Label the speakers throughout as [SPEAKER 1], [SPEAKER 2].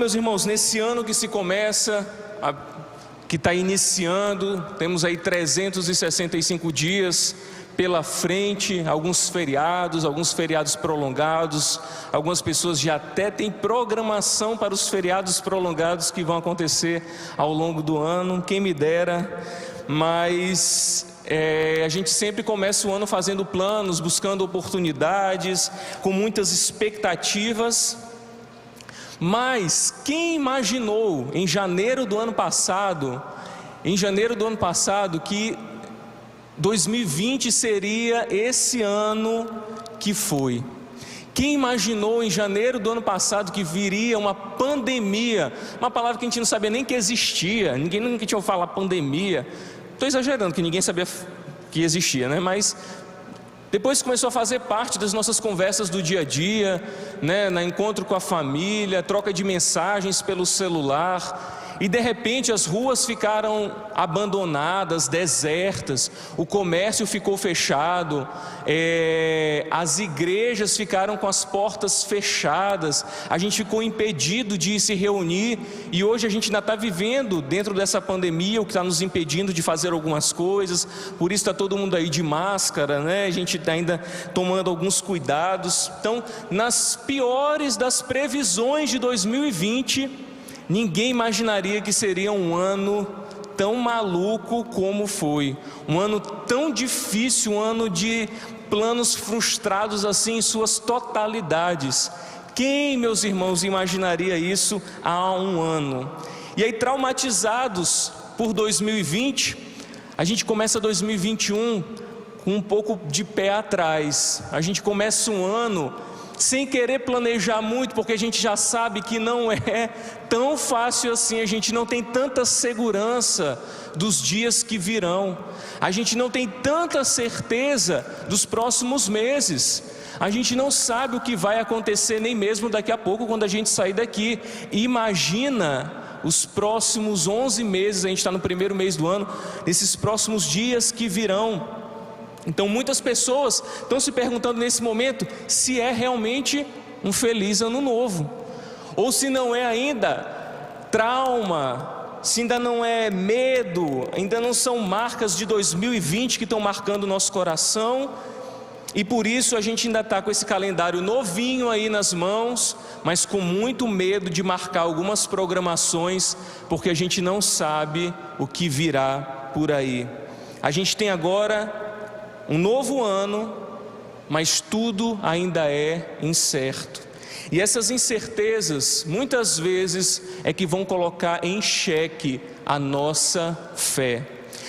[SPEAKER 1] meus irmãos, nesse ano que se começa, que está iniciando, temos aí 365 dias pela frente, alguns feriados prolongados, algumas pessoas já até têm programação para os feriados prolongados que vão acontecer ao longo do ano, quem me dera, mas a gente sempre começa o ano fazendo planos, buscando oportunidades, com muitas expectativas, mas quem imaginou em janeiro do ano passado que 2020 seria esse ano que foi? Quem imaginou em janeiro do ano passado que viria uma pandemia, uma palavra que a gente não sabia nem que existia, ninguém nunca tinha ouvido falar pandemia, estou exagerando que ninguém sabia que existia, né? Mas depois começou a fazer parte das nossas conversas do dia a dia, né? No encontro com a família, troca de mensagens pelo celular. E de repente as ruas ficaram abandonadas, desertas, o comércio ficou fechado, as igrejas ficaram com as portas fechadas, a gente ficou impedido de se reunir, e hoje a gente ainda está vivendo dentro dessa pandemia, o que está nos impedindo de fazer algumas coisas, por isso está todo mundo aí de máscara, né? A gente está ainda tomando alguns cuidados. Então, nas piores das previsões de 2020, ninguém imaginaria que seria um ano tão maluco como foi, um ano tão difícil, um ano de planos frustrados assim em suas totalidades. Quem, meus irmãos, imaginaria isso há um ano? E aí, traumatizados por 2020, a gente começa 2021 com um pouco de pé atrás. A gente começa um ano sem querer planejar muito, porque a gente já sabe que não é tão fácil assim, a gente não tem tanta segurança dos dias que virão, a gente não tem tanta certeza dos próximos meses, a gente não sabe o que vai acontecer nem mesmo daqui a pouco quando a gente sair daqui. Imagina os próximos 11 meses, a gente está no primeiro mês do ano, esses próximos dias que virão. Então muitas pessoas estão se perguntando nesse momento se é realmente um feliz ano novo, ou se não é ainda trauma, se ainda não é medo, ainda não são marcas de 2020 que estão marcando o nosso coração, e por isso a gente ainda está com esse calendário novinho aí nas mãos, mas com muito medo de marcar algumas programações, porque a gente não sabe o que virá por aí. A gente tem agora um novo ano, mas tudo ainda é incerto. E essas incertezas, muitas vezes, é que vão colocar em xeque a nossa fé.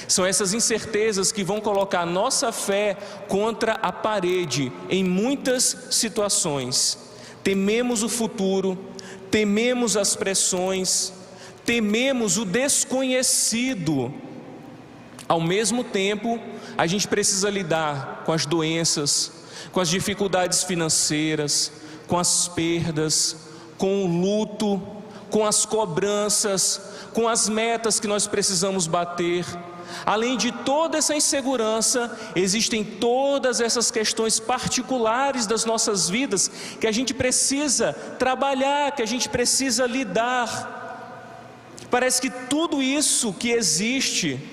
[SPEAKER 1] São essas incertezas que vão colocar a nossa fé contra a parede, em muitas situações. Tememos o futuro, tememos as pressões, tememos o desconhecido. Ao mesmo tempo, a gente precisa lidar com as doenças, com as dificuldades financeiras, com as perdas, com o luto, com as cobranças, com as metas que nós precisamos bater. Além de toda essa insegurança, existem todas essas questões particulares das nossas vidas que a gente precisa trabalhar, que a gente precisa lidar. Parece que tudo isso que existe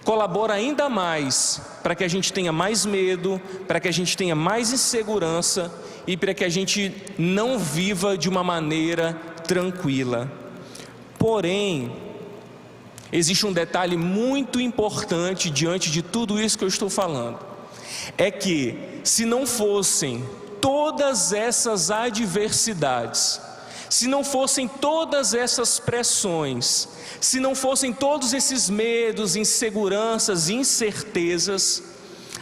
[SPEAKER 1] colabora ainda mais para que a gente tenha mais medo, para que a gente tenha mais insegurança e para que a gente não viva de uma maneira tranquila. Porém, existe um detalhe muito importante diante de tudo isso que eu estou falando. É que se não fossem todas essas adversidades, se não fossem todas essas pressões, se não fossem todos esses medos, inseguranças, incertezas,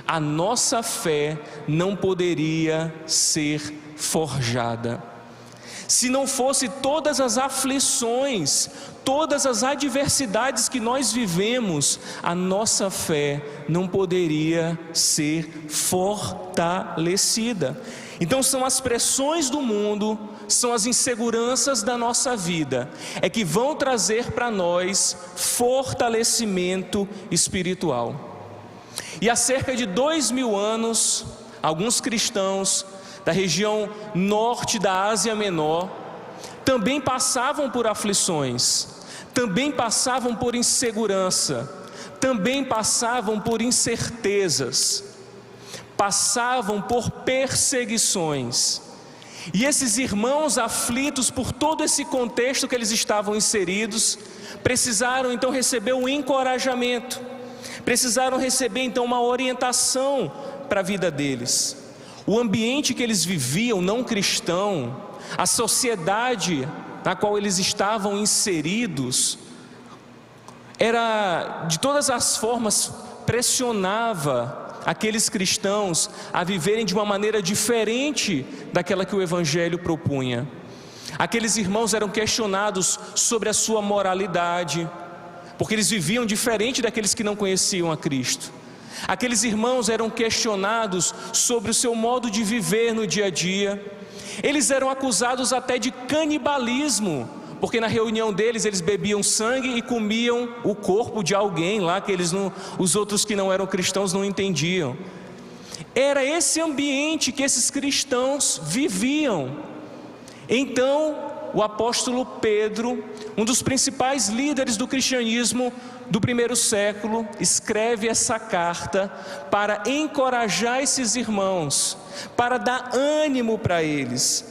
[SPEAKER 1] a nossa fé não poderia ser forjada. Se não fosse todas as aflições, todas as adversidades que nós vivemos, a nossa fé não poderia ser fortalecida. Então são as pressões do mundo, são as inseguranças da nossa vida, é que vão trazer para nós fortalecimento espiritual. E há cerca de 2000 anos, alguns cristãos da região norte da Ásia Menor também passavam por aflições, também passavam por insegurança, também passavam por incertezas, passavam por perseguições. E esses irmãos aflitos por todo esse contexto que eles estavam inseridos, precisaram então receber um encorajamento, precisaram receber então uma orientação para a vida deles. O ambiente que eles viviam, não cristão, a sociedade na qual eles estavam inseridos, era de todas as formas pressionava aqueles cristãos a viverem de uma maneira diferente daquela que o Evangelho propunha. Aqueles irmãos eram questionados sobre a sua moralidade, porque eles viviam diferente daqueles que não conheciam a Cristo. Aqueles irmãos eram questionados sobre o seu modo de viver no dia a dia. Eles eram acusados até de canibalismo, porque na reunião deles eles bebiam sangue e comiam o corpo de alguém lá que os outros que não eram cristãos não entendiam. Era esse ambiente que esses cristãos viviam. Então o apóstolo Pedro, um dos principais líderes do cristianismo do primeiro século, escreve essa carta para encorajar esses irmãos, para dar ânimo para eles,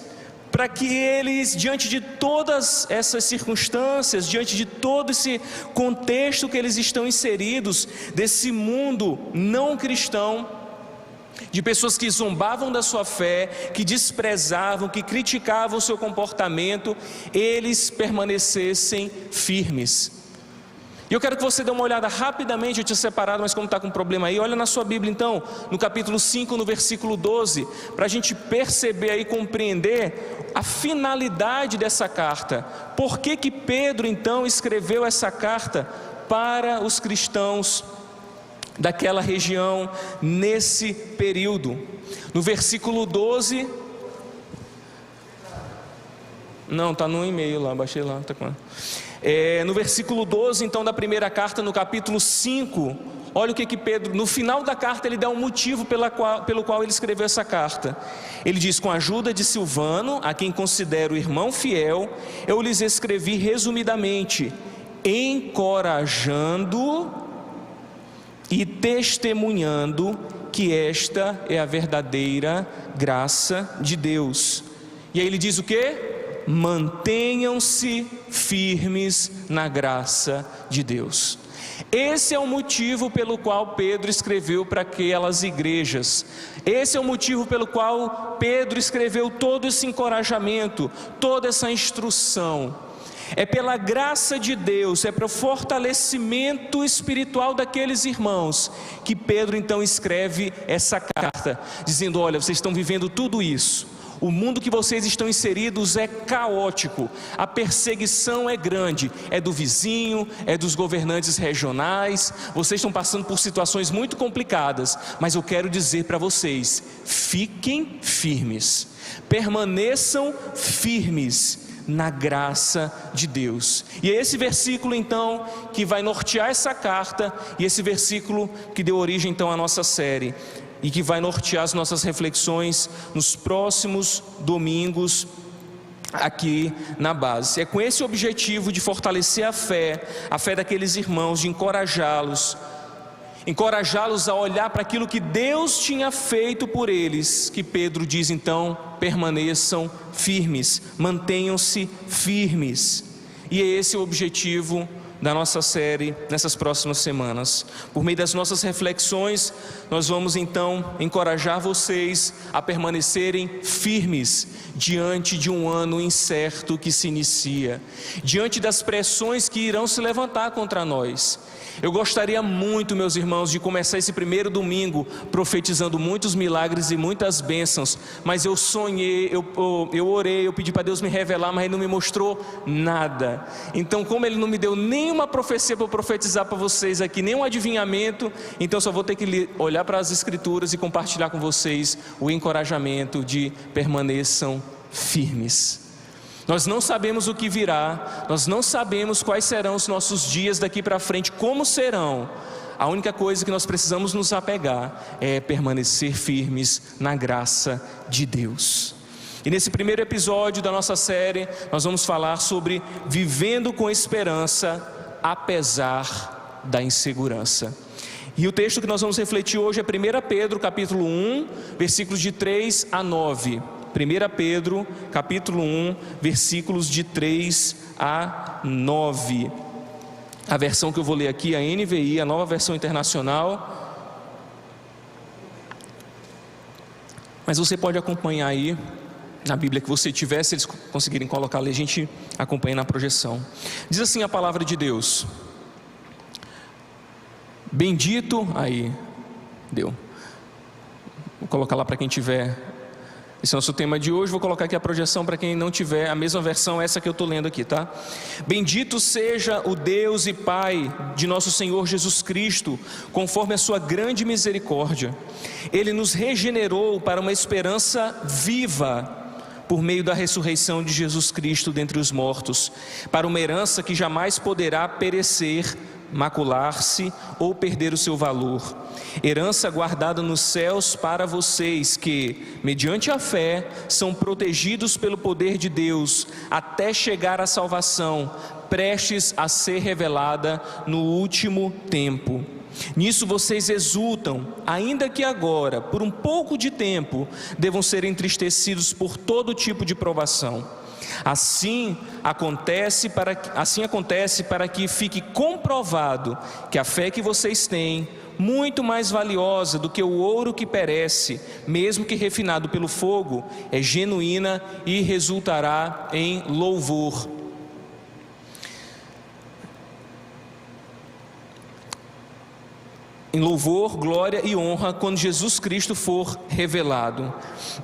[SPEAKER 1] para que eles, diante de todas essas circunstâncias, diante de todo esse contexto que eles estão inseridos, desse mundo não cristão, de pessoas que zombavam da sua fé, que desprezavam, que criticavam o seu comportamento, eles permanecessem firmes. E eu quero que você dê uma olhada rapidamente, eu tinha separado, mas como está com problema aí, olha na sua Bíblia então, no capítulo 5, no versículo 12, para a gente perceber aí, compreender a finalidade dessa carta. Por que que Pedro então escreveu essa carta para os cristãos daquela região nesse período? No versículo 12, não, está no e-mail lá, baixei lá, está com... no versículo 12 então da primeira carta, no capítulo 5, olha o que Pedro, no final da carta ele dá um motivo pelo qual ele escreveu essa carta. Ele diz: com a ajuda de Silvano, a quem considero irmão fiel, eu lhes escrevi resumidamente, encorajando e testemunhando que esta é a verdadeira graça de Deus. E aí ele diz o quê? Mantenham-se firmes na graça de Deus. Esse é o motivo pelo qual Pedro escreveu para aquelas igrejas. Esse é o motivo pelo qual Pedro escreveu todo esse encorajamento, toda essa instrução. É pela graça de Deus, é para o fortalecimento espiritual daqueles irmãos que Pedro então escreve essa carta, dizendo: olha, vocês estão vivendo tudo isso, o mundo que vocês estão inseridos é caótico, a perseguição é grande, é do vizinho, é dos governantes regionais, vocês estão passando por situações muito complicadas, mas eu quero dizer para vocês: fiquem firmes, permaneçam firmes na graça de Deus. E é esse versículo então que vai nortear essa carta, e esse versículo que deu origem então à nossa série, e que vai nortear as nossas reflexões nos próximos domingos aqui na base. É com esse objetivo de fortalecer a fé daqueles irmãos, de encorajá-los a olhar para aquilo que Deus tinha feito por eles, que Pedro diz então: permaneçam firmes, mantenham-se firmes. E é esse o objetivo da nossa série nessas próximas semanas. Por meio das nossas reflexões, nós vamos então encorajar vocês a permanecerem firmes diante de um ano incerto que se inicia, diante das pressões que irão se levantar contra nós. Eu gostaria muito, meus irmãos, de começar esse primeiro domingo profetizando muitos milagres e muitas bênçãos, mas eu sonhei, eu orei, eu pedi para Deus me revelar, mas Ele não me mostrou nada. Então, como Ele não me deu nenhuma profecia para eu profetizar para vocês aqui, nenhum adivinhamento, então só vou ter que olhar para as Escrituras e compartilhar com vocês o encorajamento de permaneçam firmes. Nós não sabemos o que virá, nós não sabemos quais serão os nossos dias daqui para frente, como serão. A única coisa que nós precisamos nos apegar é permanecer firmes na graça de Deus. E nesse primeiro episódio da nossa série, nós vamos falar sobre vivendo com esperança, apesar da insegurança. E o texto que nós vamos refletir hoje é 1 Pedro, capítulo 1, versículos de 3 a 9. 1 Pedro, capítulo 1, versículos de 3 a 9. A versão que eu vou ler aqui é a NVI, a Nova Versão Internacional. Mas você pode acompanhar aí na Bíblia que você tiver, se eles conseguirem colocar ali, a gente acompanha na projeção. Diz assim a palavra de Deus: bendito, aí, deu. Vou colocar lá para quem tiver. Esse é o nosso tema de hoje. Vou colocar aqui a projeção para quem não tiver a mesma versão, essa que eu estou lendo aqui, tá? Bendito seja o Deus e Pai de nosso Senhor Jesus Cristo, conforme a sua grande misericórdia. Ele nos regenerou para uma esperança viva, por meio da ressurreição de Jesus Cristo dentre os mortos, para uma herança que jamais poderá perecer, macular-se ou perder o seu valor. Herança guardada nos céus para vocês que, mediante a fé, são protegidos pelo poder de Deus, até chegar à salvação, prestes a ser revelada no último tempo. Nisso vocês exultam, ainda que agora, por um pouco de tempo, devam ser entristecidos por todo tipo de provação. Assim acontece para que fique comprovado que a fé que vocês têm, muito mais valiosa do que o ouro que perece, mesmo que refinado pelo fogo, é genuína e resultará em louvor. Em louvor, glória e honra quando Jesus Cristo for revelado.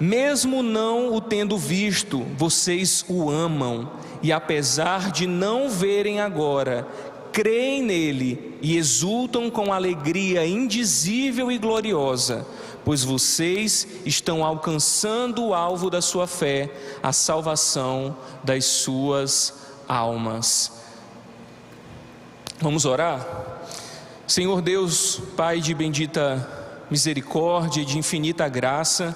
[SPEAKER 1] Mesmo não o tendo visto, vocês o amam, e apesar de não verem agora, creem nele e exultam com alegria indizível e gloriosa, pois vocês estão alcançando o alvo da sua fé, a salvação das suas almas. Vamos orar? Senhor Deus, Pai de bendita misericórdia e de infinita graça,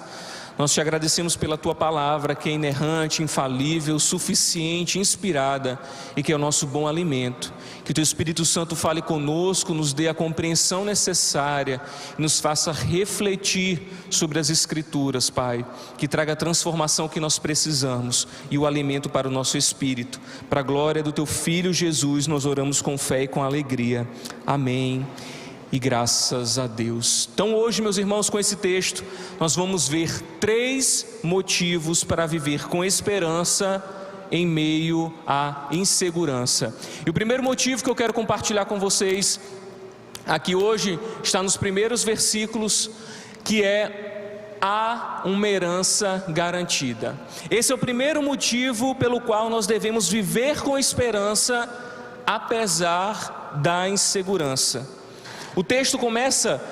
[SPEAKER 1] nós te agradecemos pela tua palavra, que é inerrante, infalível, suficiente, inspirada e que é o nosso bom alimento. Que o teu Espírito Santo fale conosco, nos dê a compreensão necessária e nos faça refletir sobre as Escrituras, Pai. Que traga a transformação que nós precisamos e o alimento para o nosso espírito. Para a glória do teu Filho Jesus, nós oramos com fé e com alegria. Amém. E graças a Deus. Então hoje, meus irmãos, com esse texto, nós vamos ver 3 motivos para viver com esperança em meio à insegurança. E o primeiro motivo que eu quero compartilhar com vocês aqui hoje está nos primeiros versículos, que é: há uma herança garantida. Esse é o primeiro motivo pelo qual nós devemos viver com esperança, apesar da insegurança. O texto começa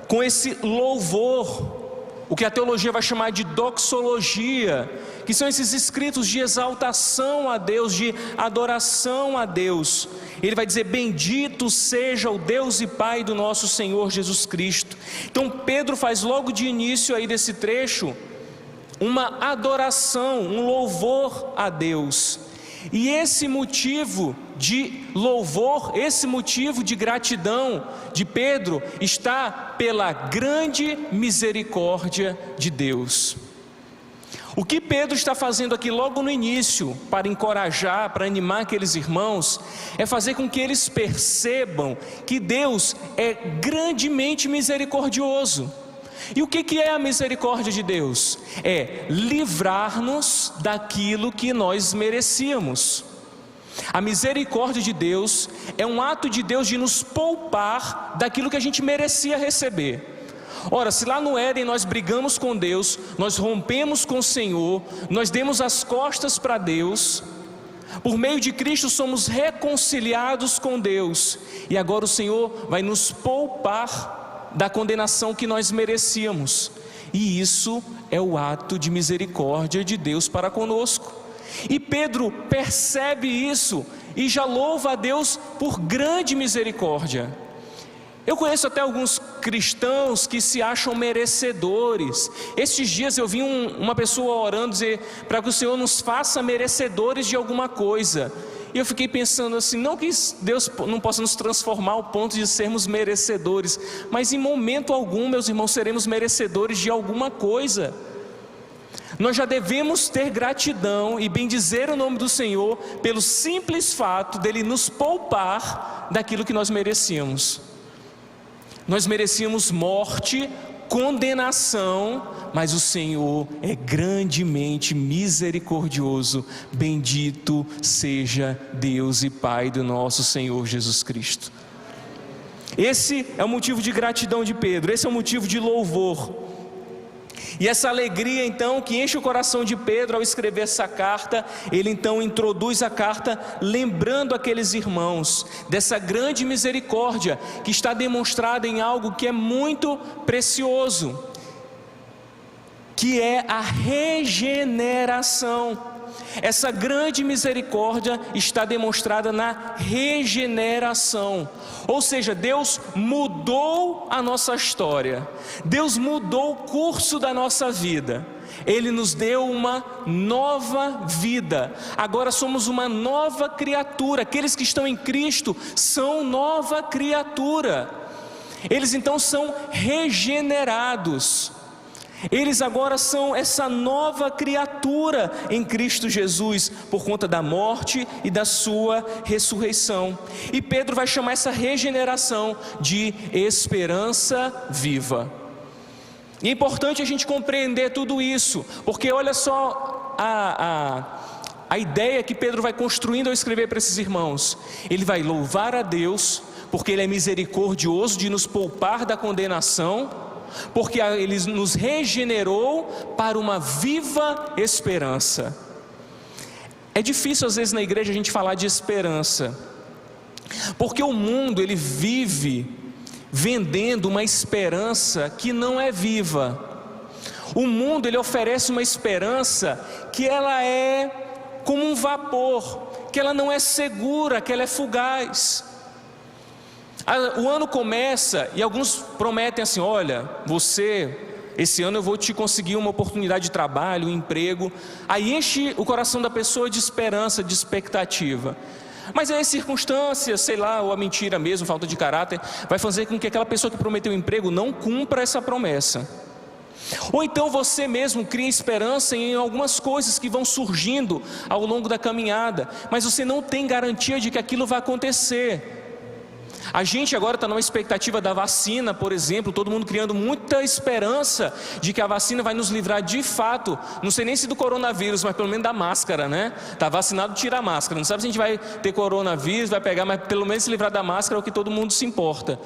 [SPEAKER 1] com esse louvor, o que a teologia vai chamar de doxologia, que são esses escritos de exaltação a Deus, de adoração a Deus. Ele vai dizer: bendito seja o Deus e Pai do nosso Senhor Jesus Cristo. Então Pedro faz logo de início aí desse trecho uma adoração, um louvor a Deus. E esse motivo de louvor, esse motivo de gratidão de Pedro está pela grande misericórdia de Deus. O que Pedro está fazendo aqui logo no início, para encorajar, para animar aqueles irmãos, é fazer com que eles percebam que Deus é grandemente misericordioso. E o que é a misericórdia de Deus? É livrar-nos daquilo que nós merecíamos. A misericórdia de Deus é um ato de Deus de nos poupar daquilo que a gente merecia receber. Ora, se lá no Éden nós brigamos com Deus, nós rompemos com o Senhor, nós demos as costas para Deus, por meio de Cristo somos reconciliados com Deus, e agora o Senhor vai nos poupar da condenação que nós merecíamos. E isso é o ato de misericórdia de Deus para conosco. E Pedro percebe isso e já louva a Deus por grande misericórdia. Eu conheço até alguns cristãos que se acham merecedores. Estes dias eu vi uma pessoa orando, dizer para que o Senhor nos faça merecedores de alguma coisa. E eu fiquei pensando assim, não que Deus não possa nos transformar ao ponto de sermos merecedores, mas em momento algum, meus irmãos, seremos merecedores de alguma coisa. Nós já devemos ter gratidão e bendizer o nome do Senhor pelo simples fato dele nos poupar daquilo que nós merecíamos. Nós merecíamos morte, condenação, mas o Senhor é grandemente misericordioso. Bendito seja Deus e Pai do nosso Senhor Jesus Cristo. Esse é o motivo de gratidão de Pedro, esse é o motivo de louvor. E essa alegria então que enche o coração de Pedro ao escrever essa carta, ele então introduz a carta lembrando aqueles irmãos dessa grande misericórdia que está demonstrada em algo que é muito precioso, que é a regeneração. Essa grande misericórdia está demonstrada na regeneração, ou seja, Deus mudou a nossa história, Deus mudou o curso da nossa vida, Ele nos deu uma nova vida, agora somos uma nova criatura. Aqueles que estão em Cristo são nova criatura, eles então são regenerados. Eles agora são essa nova criatura em Cristo Jesus, por conta da morte e da sua ressurreição. E Pedro vai chamar essa regeneração de esperança viva. E é importante a gente compreender tudo isso, porque olha só a ideia que Pedro vai construindo ao escrever para esses irmãos. Ele vai louvar a Deus, porque Ele é misericordioso de nos poupar da condenação, porque Ele nos regenerou para uma viva esperança. É difícil às vezes na igreja a gente falar de esperança, porque o mundo ele vive vendendo uma esperança que não é viva. O mundo ele oferece uma esperança que ela é como um vapor, que ela não é segura, que ela é fugaz. O ano começa e alguns prometem assim: olha, esse ano eu vou te conseguir uma oportunidade de trabalho, um emprego. Aí enche o coração da pessoa de esperança, de expectativa. Mas aí as circunstâncias, sei lá, ou a mentira mesmo, falta de caráter, vai fazer com que aquela pessoa que prometeu um emprego não cumpra essa promessa. Ou então você mesmo cria esperança em algumas coisas que vão surgindo ao longo da caminhada, mas você não tem garantia de que aquilo vai acontecer. A gente agora está numa expectativa da vacina, por exemplo, todo mundo criando muita esperança de que a vacina vai nos livrar de fato, não sei nem se do coronavírus, mas pelo menos da máscara, né? Está vacinado, tira a máscara, não sabe se a gente vai ter coronavírus, vai pegar, mas pelo menos se livrar da máscara é o que todo mundo se importa.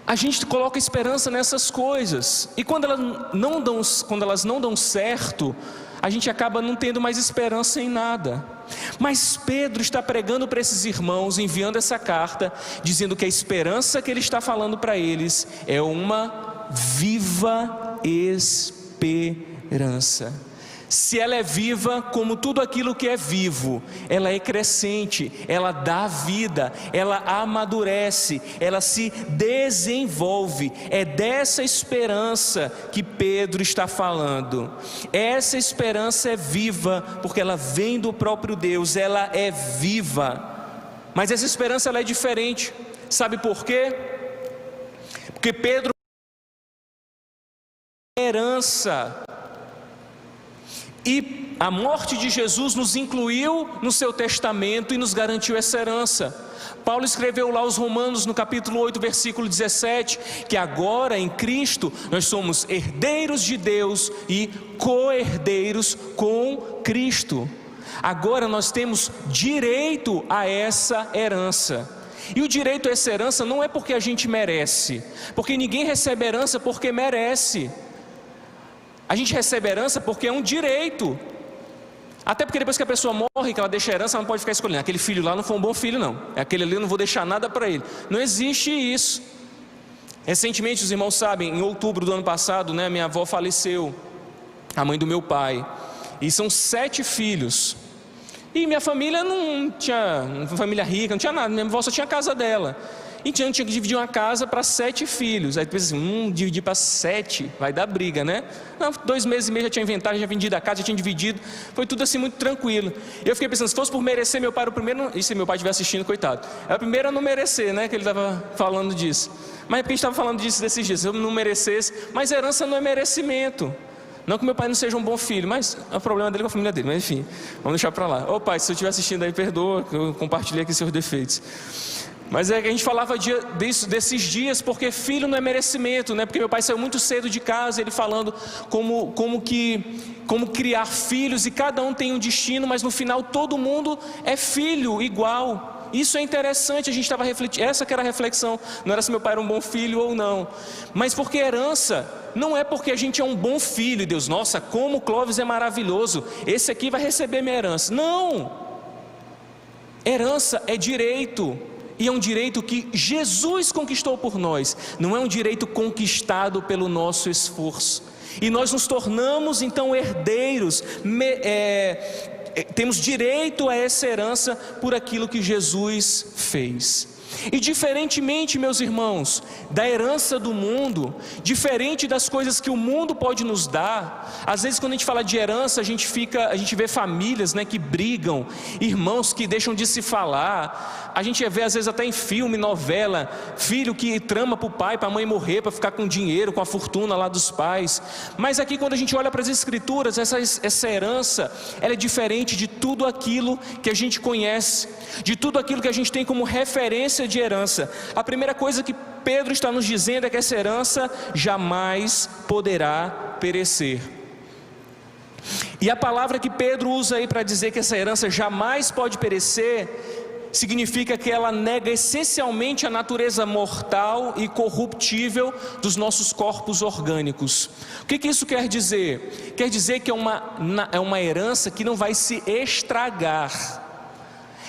[SPEAKER 1] A gente coloca esperança nessas coisas, e quando elas não dão certo, a gente acaba não tendo mais esperança em nada. Mas Pedro está pregando para esses irmãos, enviando essa carta, dizendo que a esperança que ele está falando para eles é uma viva esperança. Se ela é viva, como tudo aquilo que é vivo, ela é crescente, ela dá vida, ela amadurece, ela se desenvolve. É dessa esperança que Pedro está falando. Essa esperança é viva, porque ela vem do próprio Deus, ela é viva. Mas essa esperança ela é diferente. Sabe por quê? Porque Pedro é herança. E a morte de Jesus nos incluiu no seu testamento e nos garantiu essa herança. Paulo escreveu lá aos Romanos no capítulo 8, versículo 17, que agora em Cristo nós somos herdeiros de Deus e co-herdeiros com Cristo. Agora nós temos direito a essa herança. E o direito a essa herança não é porque a gente merece, porque ninguém recebe herança porque merece. A gente recebe herança porque é um direito. Até porque depois que a pessoa morre, que ela deixa a herança, ela não pode ficar escolhendo: aquele filho lá não foi um bom filho não, aquele ali eu não vou deixar nada para ele. Não existe isso. Recentemente, os irmãos sabem, em outubro do ano passado, né, minha avó faleceu, a mãe do meu pai. E são 7 filhos. E minha família não tinha, uma família rica, não tinha nada, minha avó só tinha a casa dela. E tinha que dividir uma casa para 7 filhos. Aí depois assim, dividir para 7, vai dar briga, né? Não, 2 meses e meio já tinha inventado, já vendido a casa, já tinha dividido. Foi tudo assim muito tranquilo. E eu fiquei pensando, se fosse por merecer, meu pai era o primeiro, e se meu pai estiver assistindo, coitado, é o primeiro a não merecer, né? Que ele estava falando disso. Mas é porque a gente estava falando disso desses dias, se eu não merecesse, mas herança não é merecimento. Não que meu pai não seja um bom filho, mas é o problema dele com a família dele. Mas enfim, vamos deixar para lá. Ô pai, se eu estiver assistindo aí, perdoa, que eu compartilhei aqui seus defeitos. Mas é que a gente falava desses dias, porque filho não é merecimento, né? Porque meu pai saiu muito cedo de casa, ele falando como criar filhos, e cada um tem um destino, mas no final todo mundo é filho igual. Isso é interessante, a gente estava refletindo, essa que era a reflexão, não era se meu pai era um bom filho ou não, mas porque herança não é porque a gente é um bom filho, e Deus, nossa, como o Clóvis é maravilhoso, esse aqui vai receber minha herança. Não, herança é direito, e é um direito que Jesus conquistou por nós, não é um direito conquistado pelo nosso esforço, e nós nos tornamos então herdeiros, temos direito a essa herança por aquilo que Jesus fez. E diferentemente, meus irmãos, da herança do mundo, diferente das coisas que o mundo pode nos dar, às vezes quando a gente fala de herança, a gente vê famílias, né, que brigam, irmãos que deixam de se falar, a gente vê às vezes até em filme, novela, filho que trama para o pai, para a mãe morrer, para ficar com dinheiro, com a fortuna lá dos pais. Mas aqui quando a gente olha para as escrituras, essa herança, ela é diferente de tudo aquilo que a gente conhece, de tudo aquilo que a gente tem como referência de herança. A primeira coisa que Pedro está nos dizendo é que essa herança jamais poderá perecer. E a palavra que Pedro usa aí para dizer que essa herança jamais pode perecer, significa que ela nega essencialmente a natureza mortal e corruptível dos nossos corpos orgânicos. O que isso quer dizer? Quer dizer que é uma herança que não vai se estragar.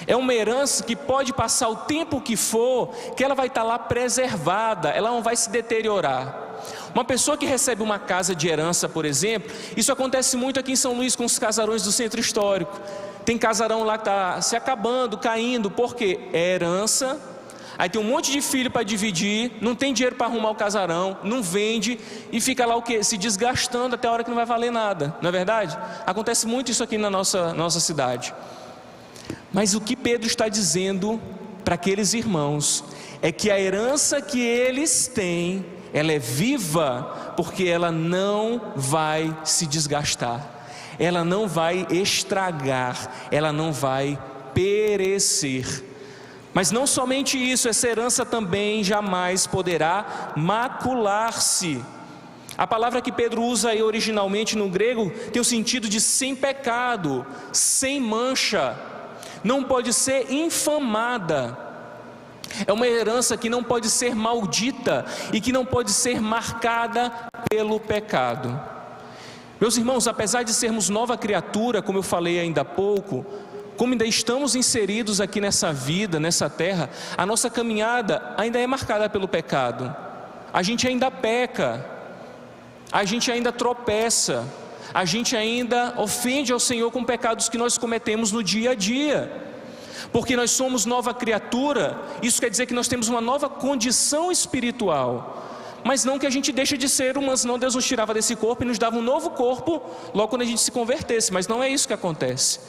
[SPEAKER 1] É uma herança que pode passar o tempo que for, que ela vai estar lá preservada, ela não vai se deteriorar. Uma pessoa que recebe uma casa de herança, por exemplo, isso acontece muito aqui em São Luís com os casarões do centro histórico. Tem casarão lá que está se acabando, caindo, porque é herança, aí tem um monte de filho para dividir, não tem dinheiro para arrumar o casarão, não vende e fica lá o quê? Se desgastando até a hora que não vai valer nada, não é verdade? Acontece muito isso aqui na nossa cidade. Mas o que Pedro está dizendo para aqueles irmãos é que a herança que eles têm, ela é viva, porque ela não vai se desgastar, ela não vai estragar, ela não vai perecer. Mas não somente isso, essa herança também jamais poderá macular-se. A palavra que Pedro usa aí originalmente no grego tem o sentido de sem pecado, sem mancha. Não pode ser infamada, é uma herança que não pode ser maldita e que não pode ser marcada pelo pecado. Meus irmãos, apesar de sermos nova criatura, como eu falei ainda há pouco, como ainda estamos inseridos aqui nessa vida, nessa terra, a nossa caminhada ainda é marcada pelo pecado, a gente ainda peca, a gente ainda tropeça, a gente ainda ofende ao Senhor com pecados que nós cometemos no dia a dia. Porque nós somos nova criatura, isso quer dizer que nós temos uma nova condição espiritual. Mas não que a gente deixe de ser humano, senão Deus nos tirava desse corpo e nos dava um novo corpo logo quando a gente se convertesse. Mas não é isso que acontece.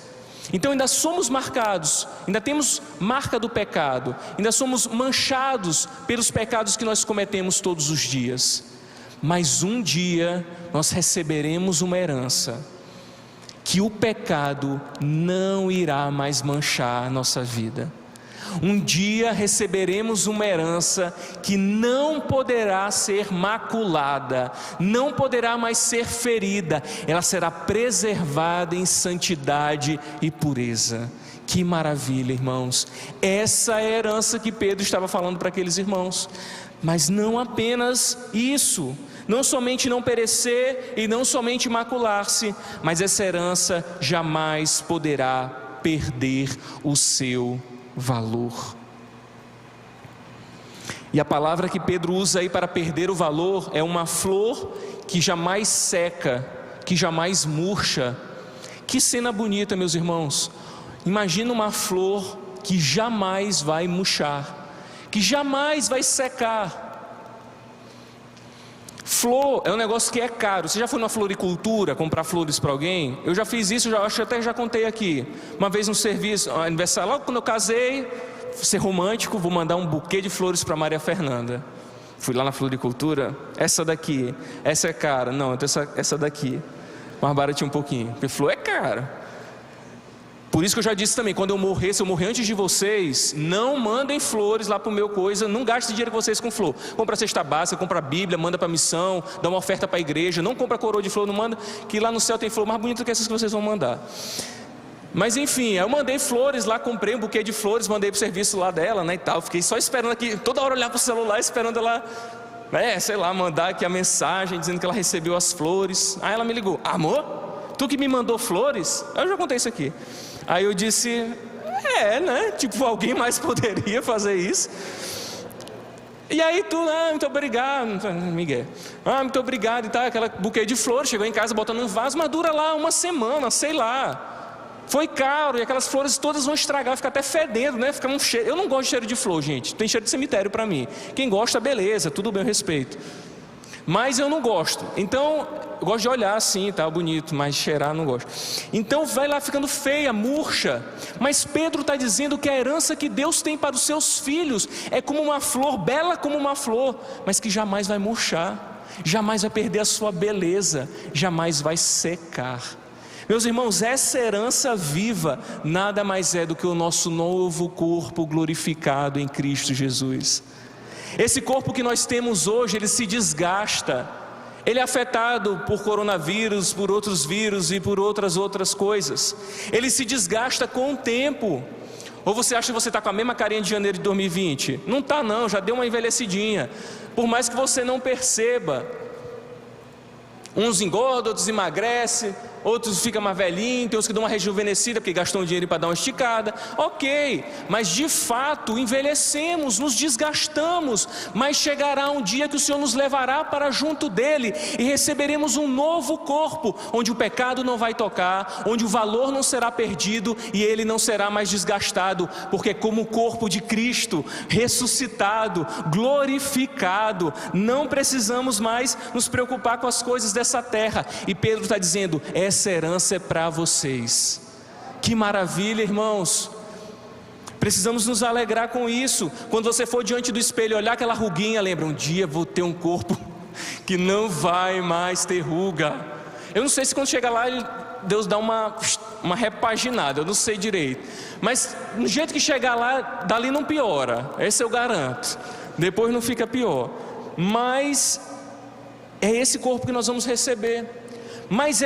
[SPEAKER 1] Então ainda somos marcados, ainda temos marca do pecado, ainda somos manchados pelos pecados que nós cometemos todos os dias. Mas um dia nós receberemos uma herança, que o pecado não irá mais manchar a nossa vida. Um dia receberemos uma herança que não poderá ser maculada, não poderá mais ser ferida, ela será preservada em santidade e pureza. Que maravilha, irmãos! Essa é a herança que Pedro estava falando para aqueles irmãos. Mas não apenas isso, não somente não perecer e não somente macular-se, mas essa herança jamais poderá perder o seu valor. E a palavra que Pedro usa aí para perder o valor é uma flor que jamais seca, que jamais murcha. Que cena bonita, meus irmãos! Imagina uma flor que jamais vai murchar, que jamais vai secar. Flor é um negócio que é caro. Você já foi numa floricultura comprar flores para alguém? Eu já fiz isso, acho que até já contei aqui. Uma vez no serviço, aniversário, logo quando eu casei, vou ser romântico, vou mandar um buquê de flores para Maria Fernanda. Fui lá na floricultura, essa daqui, essa é cara. Não, então essa daqui, mais baratinho um pouquinho, porque flor é cara. Por isso que eu já disse também, quando eu morrer, se eu morrer antes de vocês, não mandem flores lá para o meu coisa, não gastem dinheiro com vocês com flor. Compra cesta básica, compra a Bíblia, manda para a missão, dá uma oferta para a igreja, não compra coroa de flor, não manda, que lá no céu tem flor mais bonita que essas que vocês vão mandar. Mas enfim, eu mandei flores lá, comprei um buquê de flores, mandei para o serviço lá dela, né, e tal, fiquei só esperando aqui, toda hora olhar para o celular, esperando ela, sei lá, mandar aqui a mensagem, dizendo que ela recebeu as flores. Aí ela me ligou, amor, tu que me mandou flores? Eu já contei isso aqui. Aí eu disse, né? Tipo, alguém mais poderia fazer isso. E aí tu, muito obrigado, Miguel. Muito obrigado e tal, aquela buquê de flores, chegou em casa botando um vaso, mas dura lá uma semana, sei lá. Foi caro, e aquelas flores todas vão estragar, fica até fedendo, né? Fica um cheiro. Eu não gosto de cheiro de flor, gente. Tem cheiro de cemitério para mim. Quem gosta, beleza, tudo bem, eu respeito. Mas eu não gosto. Então, eu gosto de olhar assim, tá bonito, mas cheirar não gosto. Então vai lá ficando feia, murcha. Mas Pedro está dizendo que a herança que Deus tem para os seus filhos é como uma flor, bela como uma flor, mas que jamais vai murchar, jamais vai perder a sua beleza, jamais vai secar. Meus irmãos, essa herança viva nada mais é do que o nosso novo corpo glorificado em Cristo Jesus. Esse corpo que nós temos hoje, ele se desgasta, ele é afetado por coronavírus, por outros vírus e por outras coisas. Ele se desgasta com o tempo. Ou você acha que você está com a mesma carinha de janeiro de 2020? Não está não, já deu uma envelhecidinha. Por mais que você não perceba. Uns engordam, outros emagrecem, outros ficam mais velhinhos, tem uns que dão uma rejuvenescida porque gastam dinheiro para dar uma esticada. Ok, mas de fato envelhecemos, nos desgastamos, mas chegará um dia que o Senhor nos levará para junto dele e receberemos um novo corpo, onde o pecado não vai tocar, onde o valor não será perdido e ele não será mais desgastado, porque como o corpo de Cristo, ressuscitado, glorificado, não precisamos mais nos preocupar com as coisas dessa terra. E Pedro está dizendo, essa herança é para vocês. Que maravilha, irmãos. Precisamos nos alegrar com isso. Quando você for diante do espelho e olhar aquela ruguinha, lembra, um dia vou ter um corpo que não vai mais ter ruga. Eu não sei se quando chega lá Deus dá uma repaginada, eu não sei direito, mas no jeito que chegar lá, dali não piora, esse eu garanto, depois não fica pior. Mas é esse corpo que nós vamos receber. Mas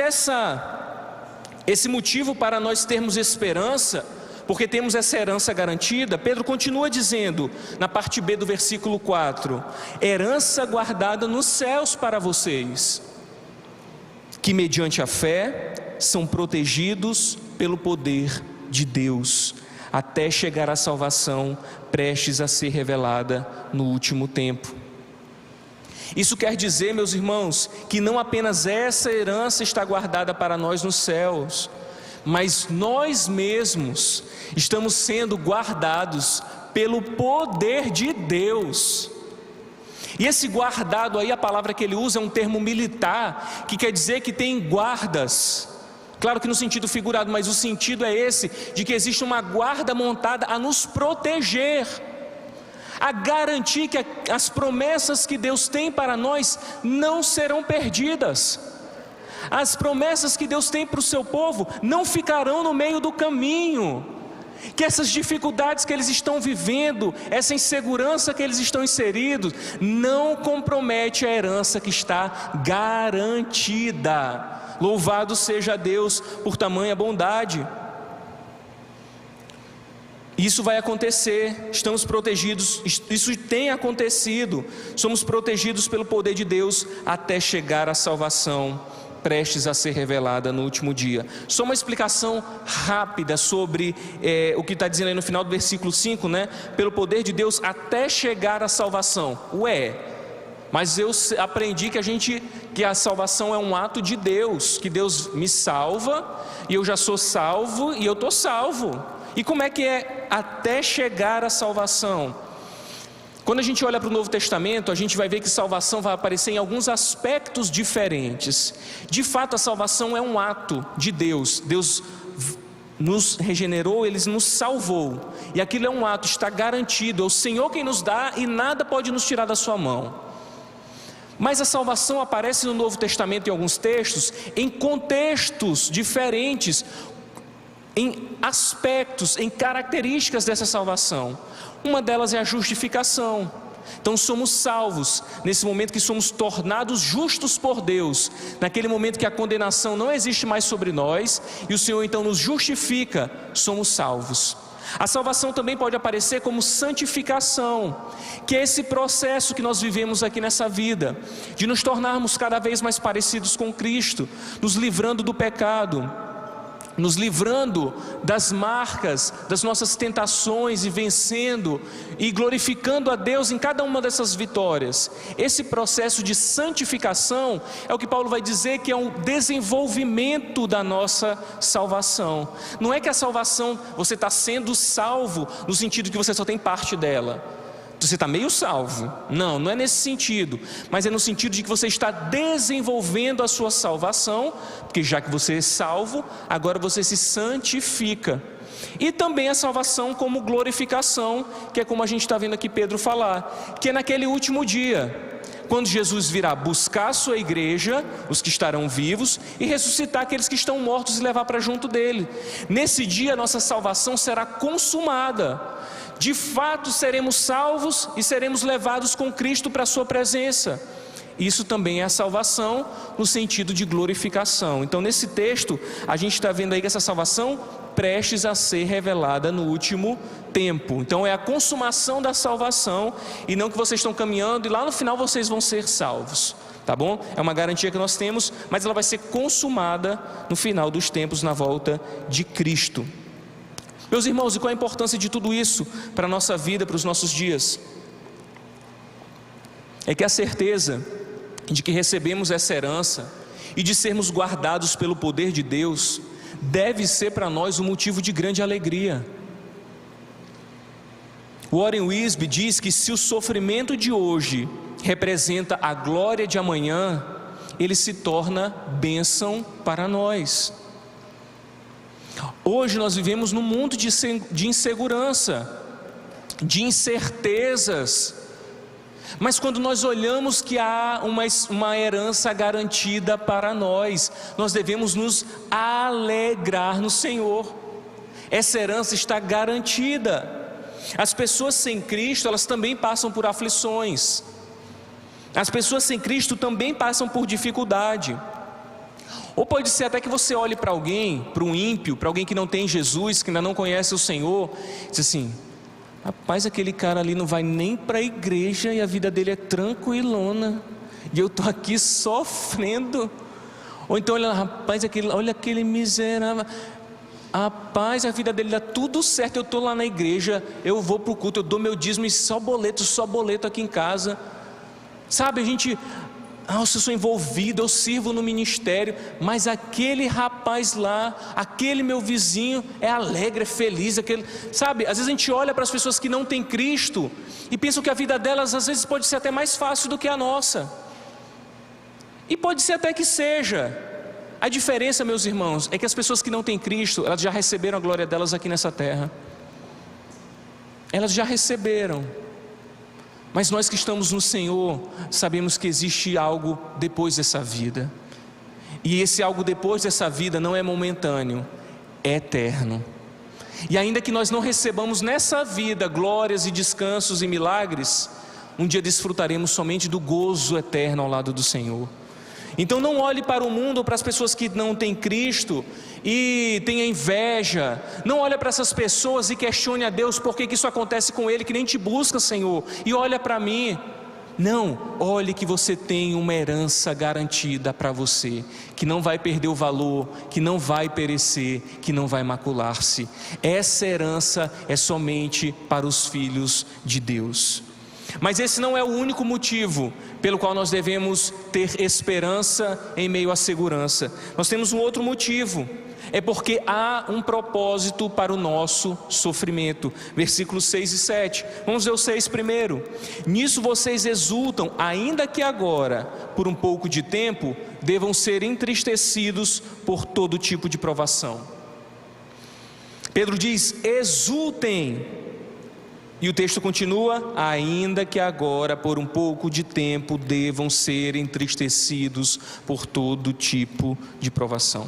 [SPEAKER 1] esse motivo para nós termos esperança, porque temos essa herança garantida, Pedro continua dizendo, na parte B do versículo 4, herança guardada nos céus para vocês, que mediante a fé são protegidos pelo poder de Deus, até chegar à salvação prestes a ser revelada no último tempo. Isso quer dizer, meus irmãos, que não apenas essa herança está guardada para nós nos céus, mas nós mesmos estamos sendo guardados pelo poder de Deus. E esse guardado aí, a palavra que ele usa é um termo militar, que quer dizer que tem guardas. Claro que no sentido figurado, mas o sentido é esse, de que existe uma guarda montada a nos proteger, a garantir que as promessas que Deus tem para nós não serão perdidas. As promessas que Deus tem para o seu povo não ficarão no meio do caminho. Que essas dificuldades que eles estão vivendo, essa insegurança que eles estão inseridos, não compromete a herança que está garantida. Louvado seja Deus por tamanha bondade. Isso vai acontecer, estamos protegidos, isso tem acontecido, somos protegidos pelo poder de Deus até chegar à salvação, prestes a ser revelada no último dia. Só uma explicação rápida sobre o que está dizendo aí no final do versículo 5, né? Pelo poder de Deus até chegar à salvação. Mas eu aprendi que a salvação é um ato de Deus, que Deus me salva, e eu já sou salvo, e eu estou salvo. E como é que é até chegar à salvação? Quando a gente olha para o Novo Testamento, a gente vai ver que salvação vai aparecer em alguns aspectos diferentes. De fato, a salvação é um ato de Deus. Deus nos regenerou, Ele nos salvou. E aquilo é um ato, está garantido. É o Senhor quem nos dá e nada pode nos tirar da sua mão. Mas a salvação aparece no Novo Testamento em alguns textos, em contextos diferentes, em aspectos, em características dessa salvação. Uma delas é a justificação. Então somos salvos nesse momento que somos tornados justos por Deus, naquele momento que a condenação não existe mais sobre nós e o Senhor então nos justifica, somos salvos. A salvação também pode aparecer como santificação, que é esse processo que nós vivemos aqui nessa vida, de nos tornarmos cada vez mais parecidos com Cristo, nos livrando do pecado, nos livrando das marcas, das nossas tentações e vencendo e glorificando a Deus em cada uma dessas vitórias. Esse processo de santificação é o que Paulo vai dizer que é um desenvolvimento da nossa salvação. Não é que a salvação, você está sendo salvo no sentido que você só tem parte dela. Você está meio salvo. Não é nesse sentido, mas é no sentido de que você está desenvolvendo a sua salvação, porque já que você é salvo, agora você se santifica. E também a salvação como glorificação, que é como a gente está vendo aqui Pedro falar, que é naquele último dia, quando Jesus virá buscar a sua igreja, os que estarão vivos, e ressuscitar aqueles que estão mortos e levar para junto dele. Nesse dia a nossa salvação será consumada. De fato seremos salvos e seremos levados com Cristo para a sua presença. Isso também é a salvação no sentido de glorificação. Então nesse texto a gente está vendo aí que essa salvação prestes a ser revelada no último tempo. Então é a consumação da salvação e não que vocês estão caminhando e lá no final vocês vão ser salvos. Tá bom? É uma garantia que nós temos, mas ela vai ser consumada no final dos tempos, na volta de Cristo. Meus irmãos, e qual a importância de tudo isso para a nossa vida, para os nossos dias? É que a certeza de que recebemos essa herança e de sermos guardados pelo poder de Deus deve ser para nós um motivo de grande alegria. Warren Wiersbe diz que se o sofrimento de hoje representa a glória de amanhã, ele se torna bênção para nós. Hoje nós vivemos num mundo de insegurança, de incertezas, mas quando nós olhamos que há uma herança garantida para nós, nós devemos nos alegrar no Senhor. Essa herança está garantida. As pessoas sem Cristo, elas também passam por aflições. As pessoas sem Cristo também passam por dificuldade. Ou pode ser até que você olhe para alguém, para um ímpio, para alguém que não tem Jesus, que ainda não conhece o Senhor, e diz assim: rapaz, aquele cara ali não vai nem para a igreja e a vida dele é tranquilona, e eu estou aqui sofrendo. Ou então olha, rapaz, olha aquele miserável, rapaz, a vida dele dá tudo certo, eu estou lá na igreja, eu vou para o culto, eu dou meu dízimo e só boleto aqui em casa. Sabe, a gente... eu sou envolvido, eu sirvo no ministério, mas aquele rapaz lá, aquele meu vizinho é alegre, é feliz, sabe, às vezes a gente olha para as pessoas que não têm Cristo e pensam que a vida delas às vezes pode ser até mais fácil do que a nossa, e pode ser até que seja. A diferença, meus irmãos, é que as pessoas que não têm Cristo, elas já receberam a glória delas aqui nessa terra, elas já receberam. Mas nós que estamos no Senhor, sabemos que existe algo depois dessa vida. E esse algo depois dessa vida não é momentâneo, é eterno. E ainda que nós não recebamos nessa vida glórias e descansos e milagres, um dia desfrutaremos somente do gozo eterno ao lado do Senhor. Então não olhe para o mundo ou para as pessoas que não têm Cristo e tenha inveja. Não olhe para essas pessoas e questione a Deus por que isso acontece com ele, que nem te busca, Senhor, e olha para mim. Não, olhe que você tem uma herança garantida para você, que não vai perder o valor, que não vai perecer, que não vai macular-se. Essa herança é somente para os filhos de Deus. Mas esse não é o único motivo pelo qual nós devemos ter esperança em meio à segurança. Nós temos um outro motivo, É porque há um propósito para o nosso sofrimento. Versículos 6 e 7. Vamos ver o 6 primeiro. Nisso vocês exultam, ainda que agora, por um pouco de tempo, devam ser entristecidos por todo tipo de provação. Pedro diz: exultem. E o texto continua: ainda que agora, por um pouco de tempo, devam ser entristecidos por todo tipo de provação.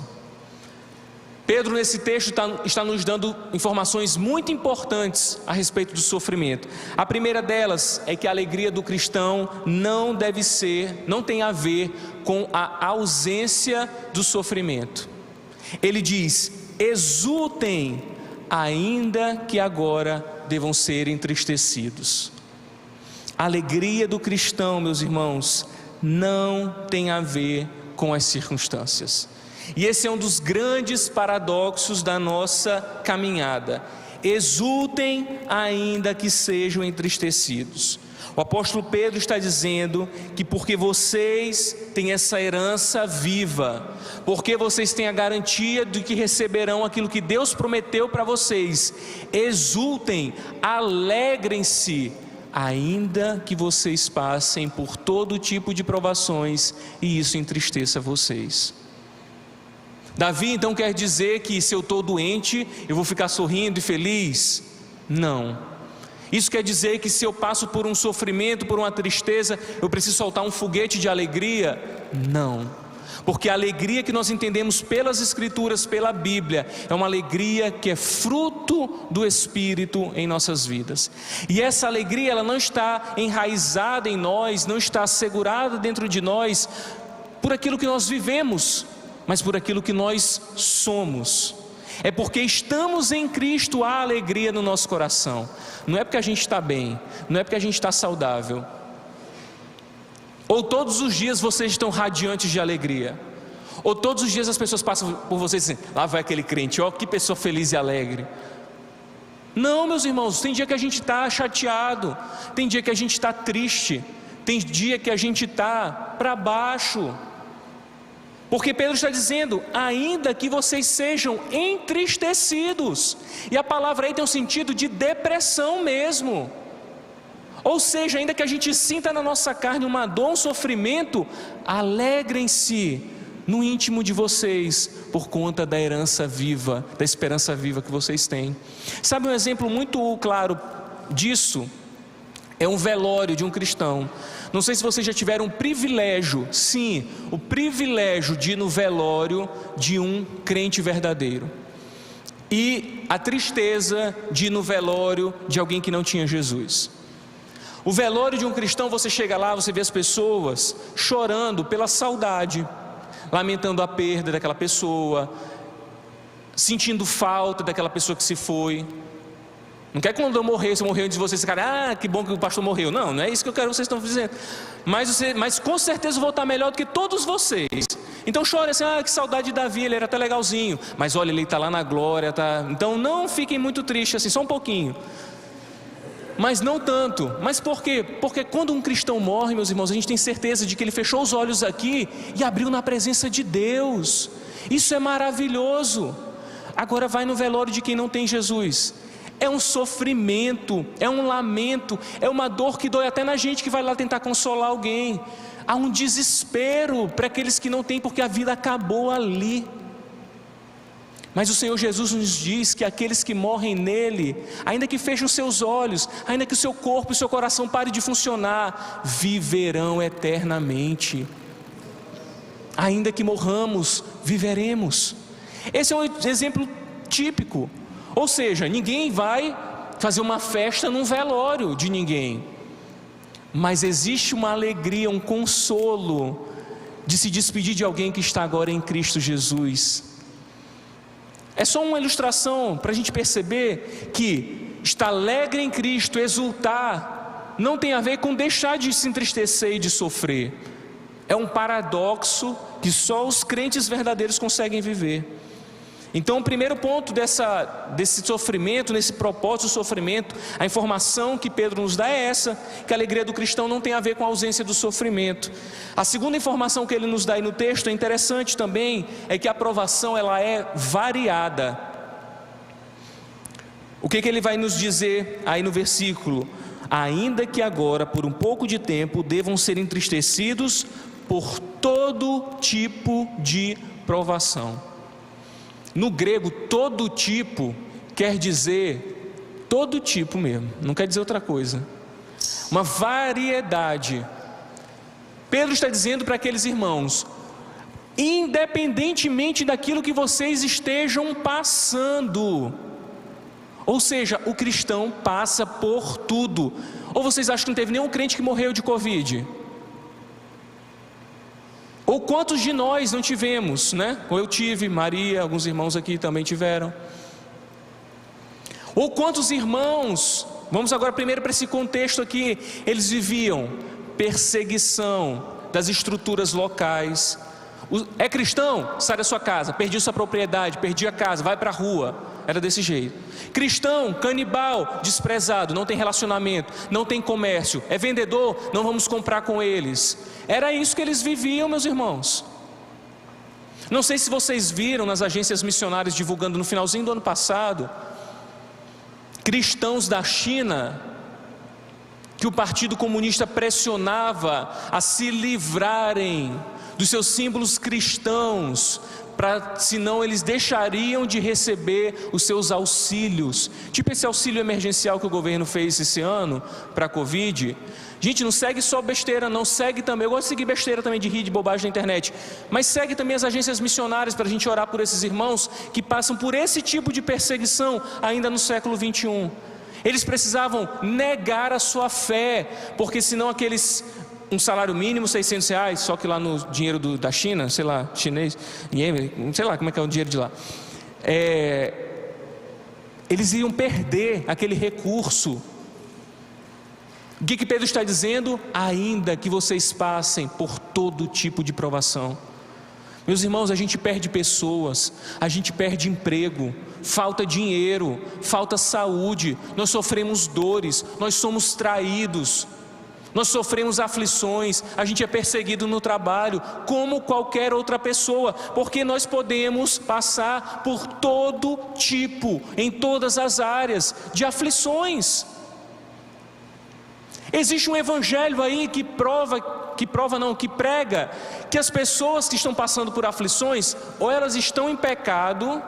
[SPEAKER 1] Pedro, nesse texto, está nos dando informações muito importantes a respeito do sofrimento. A primeira delas é que a alegria do cristão não tem a ver com a ausência do sofrimento. Ele diz: exultem, ainda que agora devam ser entristecidos. A alegria do cristão, meus irmãos, não tem a ver com as circunstâncias. E esse é um dos grandes paradoxos da nossa caminhada. Exultem, ainda que sejam entristecidos. O apóstolo Pedro está dizendo que porque vocês têm essa herança viva, porque vocês têm a garantia de que receberão aquilo que Deus prometeu para vocês, exultem, alegrem-se, ainda que vocês passem por todo tipo de provações e isso entristeça vocês. Davi então quer dizer que se eu estou doente, eu vou ficar sorrindo e feliz? Não. Isso quer dizer que se eu passo por um sofrimento, por uma tristeza, eu preciso soltar um foguete de alegria? Não. Porque a alegria que nós entendemos pelas Escrituras, pela Bíblia, é uma alegria que é fruto do Espírito em nossas vidas. E essa alegria, ela não está enraizada em nós, não está assegurada dentro de nós por aquilo que nós vivemos, mas por aquilo que nós somos. É porque estamos em Cristo há alegria no nosso coração. Não é porque a gente está bem, não é porque a gente está saudável. Ou todos os dias vocês estão radiantes de alegria, ou todos os dias as pessoas passam por vocês e dizem: lá vai aquele crente, ó, que pessoa feliz e alegre. Não, meus irmãos, tem dia que a gente está chateado, tem dia que a gente está triste, tem dia que a gente está para baixo. Porque Pedro está dizendo: ainda que vocês sejam entristecidos. E a palavra aí tem um sentido de depressão mesmo. Ou seja, ainda que a gente sinta na nossa carne uma dor, um sofrimento, alegrem-se no íntimo de vocês, por conta da herança viva, da esperança viva que vocês têm. Sabe um exemplo muito claro disso? É um velório de um cristão. Não sei se vocês já tiveram o privilégio, sim, o privilégio de ir no velório de um crente verdadeiro. E a tristeza de ir no velório de alguém que não tinha Jesus. O velório de um cristão, você chega lá, você vê as pessoas chorando pela saudade, lamentando a perda daquela pessoa, sentindo falta daquela pessoa que se foi. Não quer que quando eu morrer, se eu morrer antes de vocês, cara, que bom que o pastor morreu. Não, não é isso que eu quero que vocês estão dizendo. Mas com certeza eu vou estar melhor do que todos vocês. Então chore assim: que saudade de Davi, ele era até legalzinho. Mas olha, ele está lá na glória, tá? Então não fiquem muito tristes assim, só um pouquinho. Mas não tanto. Mas por quê? Porque quando um cristão morre, meus irmãos, a gente tem certeza de que ele fechou os olhos aqui e abriu na presença de Deus. Isso é maravilhoso. Agora vai no velório de quem não tem Jesus. É um sofrimento, é um lamento, é uma dor que dói até na gente que vai lá tentar consolar alguém. Há um desespero para aqueles que não têm, porque a vida acabou ali. Mas o Senhor Jesus nos diz que aqueles que morrem nele, ainda que fechem os seus olhos, ainda que o seu corpo e o seu coração pare de funcionar, viverão eternamente. Ainda que morramos, viveremos. Esse é um exemplo típico. Ou seja, ninguém vai fazer uma festa num velório de ninguém, mas existe uma alegria, um consolo de se despedir de alguém que está agora em Cristo Jesus. É só uma ilustração para a gente perceber que estar alegre em Cristo, exultar, não tem a ver com deixar de se entristecer e de sofrer. É um paradoxo que só os crentes verdadeiros conseguem viver. Então, o primeiro ponto desse sofrimento, nesse propósito do sofrimento, a informação que Pedro nos dá é essa, que a alegria do cristão não tem a ver com a ausência do sofrimento. A segunda informação que ele nos dá aí no texto, é interessante também, é que a provação ela é variada. O que ele vai nos dizer aí no versículo? Ainda que agora, por um pouco de tempo, devam ser entristecidos por todo tipo de provação. No grego, todo tipo quer dizer todo tipo mesmo, não quer dizer outra coisa. Uma variedade. Pedro está dizendo para aqueles irmãos: independentemente daquilo que vocês estejam passando, ou seja, o cristão passa por tudo. Ou vocês acham que não teve nenhum crente que morreu de Covid? Ou quantos de nós não tivemos, né? Ou eu tive, Maria, alguns irmãos aqui também tiveram. Ou quantos irmãos, vamos agora primeiro para esse contexto aqui, eles viviam perseguição das estruturas locais. É cristão? Sai da sua casa, perdi sua propriedade, perdi a casa, vai para a rua. Era desse jeito. Cristão, canibal, desprezado, não tem relacionamento, não tem comércio, é vendedor, não vamos comprar com eles. Era isso que eles viviam, meus irmãos. Não sei se vocês viram nas agências missionárias divulgando no finalzinho do ano passado, cristãos da China, que o Partido Comunista pressionava a se livrarem dos seus símbolos cristãos, senão eles deixariam de receber os seus auxílios, tipo esse auxílio emergencial que o governo fez esse ano para a Covid. Gente, não segue só besteira não, segue também, eu gosto de seguir besteira também, de rir de bobagem na internet, mas segue também as agências missionárias para a gente orar por esses irmãos que passam por esse tipo de perseguição ainda no século 21. Eles precisavam negar a sua fé, porque senão um salário mínimo, R$600, só que lá no dinheiro da China, sei lá, chinês, sei lá como é que é o dinheiro de lá, eles iam perder aquele recurso. O que Pedro está dizendo? Ainda que vocês passem por todo tipo de provação. Meus irmãos, a gente perde pessoas, a gente perde emprego, falta dinheiro, falta saúde, nós sofremos dores, nós somos traídos, nós sofremos aflições, a gente é perseguido no trabalho, como qualquer outra pessoa, porque nós podemos passar por todo tipo, em todas as áreas de aflições. Existe um evangelho aí que prega que as pessoas que estão passando por aflições, ou elas estão em pecado,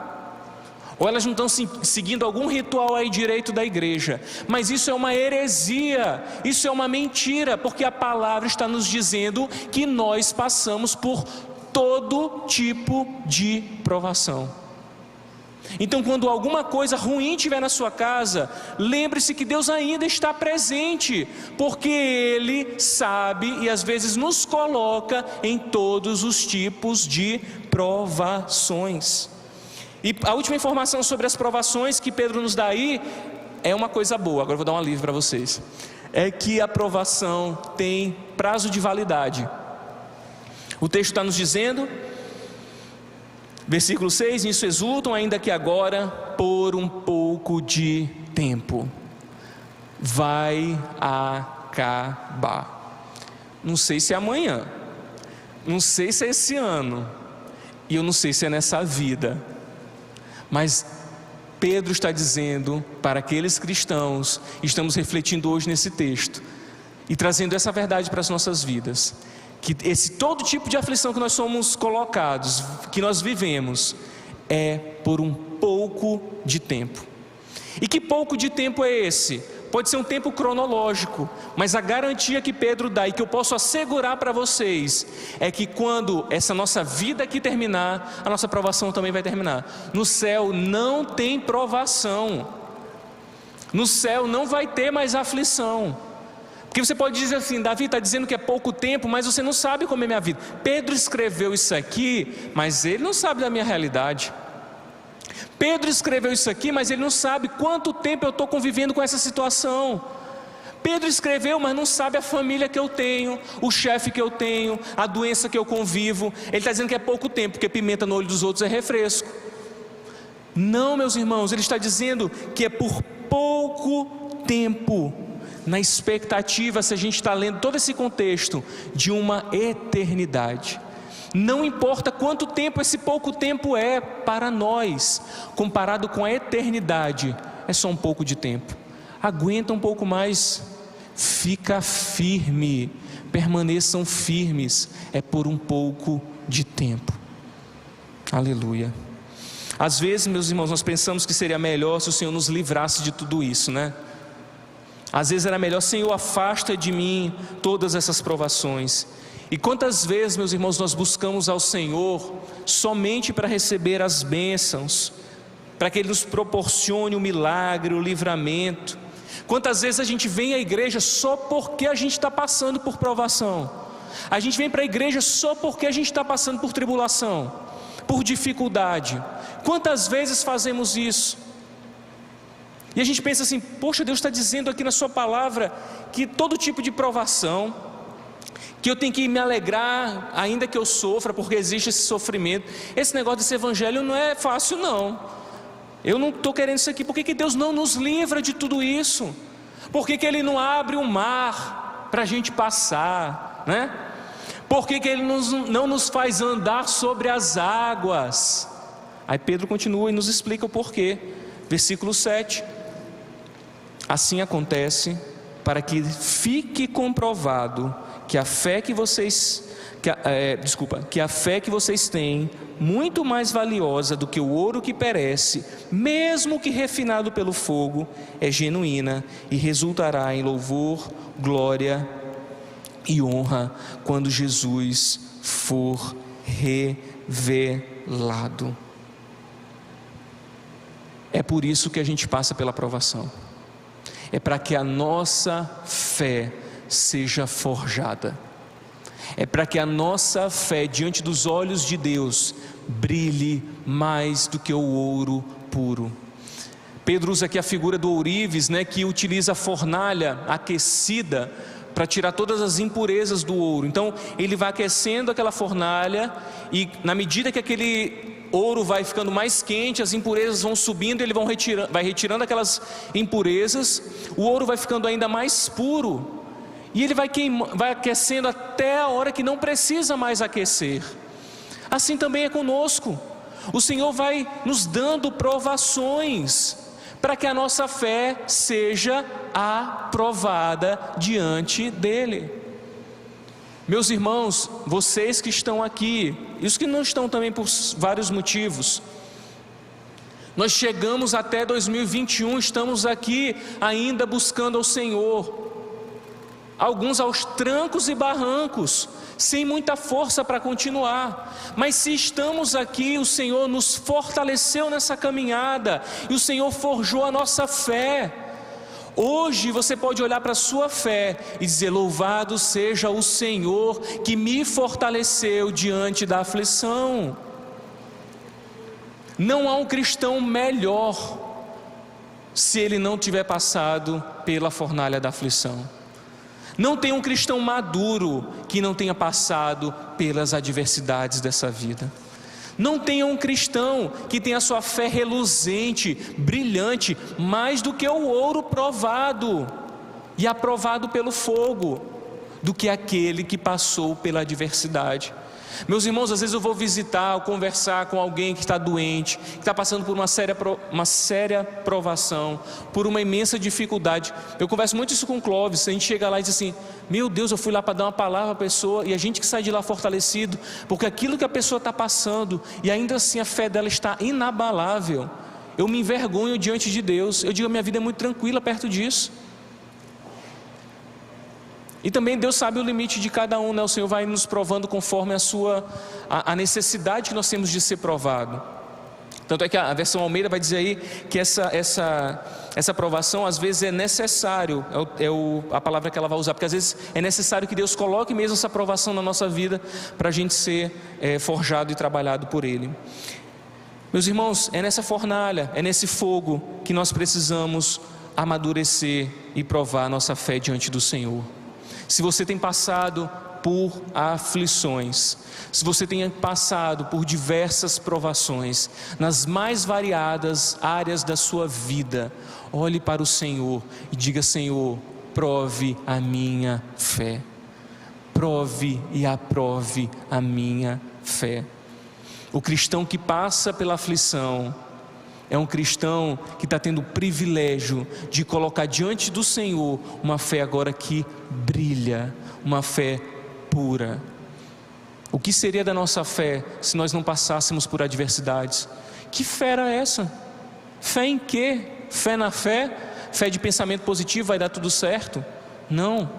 [SPEAKER 1] ou elas não estão seguindo algum ritual aí direito da igreja. Mas isso é uma heresia, isso é uma mentira, porque a palavra está nos dizendo que nós passamos por todo tipo de provação. Então, quando alguma coisa ruim estiver na sua casa, lembre-se que Deus ainda está presente, porque Ele sabe e às vezes nos coloca em todos os tipos de provações. E a última informação sobre as provações que Pedro nos dá aí é uma coisa boa. Agora eu vou dar um alívio para vocês. É que a provação tem prazo de validade. O texto está nos dizendo, versículo 6, nisso exultam, ainda que agora, por um pouco de tempo, vai acabar. Não sei se é amanhã, não sei se é esse ano, e eu não sei se é nessa vida, mas Pedro está dizendo para aqueles cristãos, estamos refletindo hoje nesse texto, e trazendo essa verdade para as nossas vidas, que todo tipo de aflição que nós somos colocados, que nós vivemos, é por um pouco de tempo. E que pouco de tempo é esse? Pode ser um tempo cronológico, mas a garantia que Pedro dá e que eu posso assegurar para vocês é que quando essa nossa vida aqui terminar, a nossa provação também vai terminar. No céu não tem provação, no céu não vai ter mais aflição. Porque você pode dizer assim, Davi está dizendo que é pouco tempo, mas você não sabe como é minha vida. Pedro escreveu isso aqui, mas ele não sabe da minha realidade. Pedro escreveu isso aqui, mas ele não sabe quanto tempo eu estou convivendo com essa situação. Pedro escreveu, mas não sabe a família que eu tenho, o chefe que eu tenho, a doença que eu convivo. Ele está dizendo que é pouco tempo, porque pimenta no olho dos outros é refresco. Não, meus irmãos, ele está dizendo que é por pouco tempo, na expectativa, se a gente está lendo todo esse contexto, de uma eternidade. Não importa quanto tempo esse pouco tempo é para nós, comparado com a eternidade, é só um pouco de tempo. Aguenta um pouco mais, fica firme, permaneçam firmes, é por um pouco de tempo. Aleluia. Às vezes, meus irmãos, nós pensamos que seria melhor se o Senhor nos livrasse de tudo isso, né? Às vezes era melhor: Senhor, afasta de mim todas essas provações. E quantas vezes, meus irmãos, nós buscamos ao Senhor somente para receber as bênçãos, para que Ele nos proporcione o milagre, o livramento. Quantas vezes a gente vem à igreja só porque a gente está passando por provação. A gente vem para a igreja só porque a gente está passando por tribulação, por dificuldade. Quantas vezes fazemos isso? E a gente pensa assim: poxa, Deus está dizendo aqui na sua palavra que todo tipo de provação, que eu tenho que me alegrar ainda que eu sofra, porque existe esse sofrimento. Esse negócio desse evangelho não é fácil, não. Eu não estou querendo isso aqui. Por que Deus não nos livra de tudo isso? Por que Ele não abre o mar para a gente passar, né? Por que Ele não nos faz andar sobre as águas? Aí Pedro continua e nos explica o porquê. Versículo 7: assim acontece para que fique comprovado que a fé que vocês têm, muito mais valiosa do que o ouro que perece, mesmo que refinado pelo fogo, é genuína e resultará em louvor, glória e honra quando Jesus for revelado. É por isso que a gente passa pela provação. É para que a nossa fé seja forjada. É para que a nossa fé diante dos olhos de Deus brilhe mais do que o ouro puro. Pedro usa aqui a figura do ourives, né, que utiliza a fornalha aquecida para tirar todas as impurezas do ouro. Então ele vai aquecendo aquela fornalha, e na medida que aquele ouro vai ficando mais quente, as impurezas vão subindo, ele vai retirando aquelas impurezas, o ouro vai ficando ainda mais puro, e ele vai aquecendo até a hora que não precisa mais aquecer. Assim também é conosco. O Senhor vai nos dando provações para que a nossa fé seja aprovada diante dEle. Meus irmãos, vocês que estão aqui, e os que não estão também por vários motivos, nós chegamos até 2021, estamos aqui ainda buscando ao Senhor, alguns aos trancos e barrancos, sem muita força para continuar. Mas se estamos aqui, o Senhor nos fortaleceu nessa caminhada, e o Senhor forjou a nossa fé. Hoje você pode olhar para a sua fé e dizer: louvado seja o Senhor que me fortaleceu diante da aflição. Não há um cristão melhor se ele não tiver passado pela fornalha da aflição. Não tem um cristão maduro que não tenha passado pelas adversidades dessa vida. Não tem um cristão que tenha a sua fé reluzente, brilhante, mais do que o ouro provado e aprovado pelo fogo, do que aquele que passou pela adversidade. Meus irmãos, às vezes eu vou visitar ou conversar com alguém que está doente, que está passando por uma séria provação, por uma imensa dificuldade. Eu converso muito isso com o Clóvis. A gente chega lá e diz assim: meu Deus, eu fui lá para dar uma palavra à pessoa, e a gente que sai de lá fortalecido, porque aquilo que a pessoa está passando, e ainda assim a fé dela está inabalável. Eu me envergonho diante de Deus. Eu digo: a minha vida é muito tranquila perto disso. E também Deus sabe o limite de cada um, né? O Senhor vai nos provando conforme a necessidade que nós temos de ser provado. Tanto é que a versão Almeida vai dizer aí que essa provação às vezes é necessário, a palavra que ela vai usar, porque às vezes é necessário que Deus coloque mesmo essa provação na nossa vida, para a gente ser forjado e trabalhado por Ele. Meus irmãos, é nessa fornalha, é nesse fogo que nós precisamos amadurecer e provar a nossa fé diante do Senhor. Se você tem passado por aflições, se você tem passado por diversas provações, nas mais variadas áreas da sua vida, olhe para o Senhor e diga: Senhor, prove a minha fé. Prove e aprove a minha fé. O cristão que passa pela aflição é um cristão que está tendo o privilégio de colocar diante do Senhor uma fé agora que brilha, uma fé pura. O que seria da nossa fé se nós não passássemos por adversidades? Que fé era essa? Fé em quê? Fé na fé? Fé de pensamento positivo, vai dar tudo certo? Não.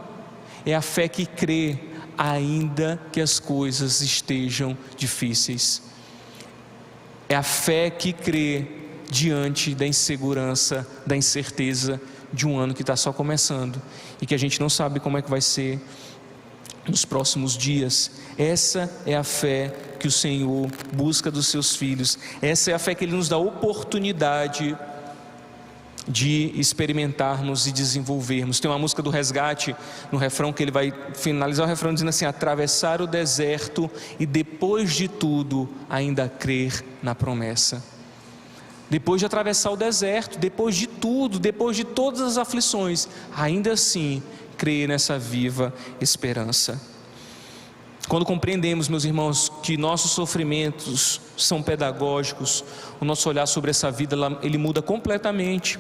[SPEAKER 1] É a fé que crê, ainda que as coisas estejam difíceis. É a fé que crê diante da insegurança, da incerteza de um ano que está só começando e que a gente não sabe como é que vai ser nos próximos dias. Essa é a fé que o Senhor busca dos seus filhos. Essa é a fé que Ele nos dá a oportunidade de experimentarmos e desenvolvermos. Tem uma música do Resgate no refrão, que ele vai finalizar o refrão dizendo assim: atravessar o deserto e depois de tudo ainda crer na promessa. Depois de atravessar o deserto, depois de tudo, depois de todas as aflições, ainda assim crer nessa viva esperança. Quando compreendemos, meus irmãos, que nossos sofrimentos são pedagógicos, o nosso olhar sobre essa vida, ele muda completamente.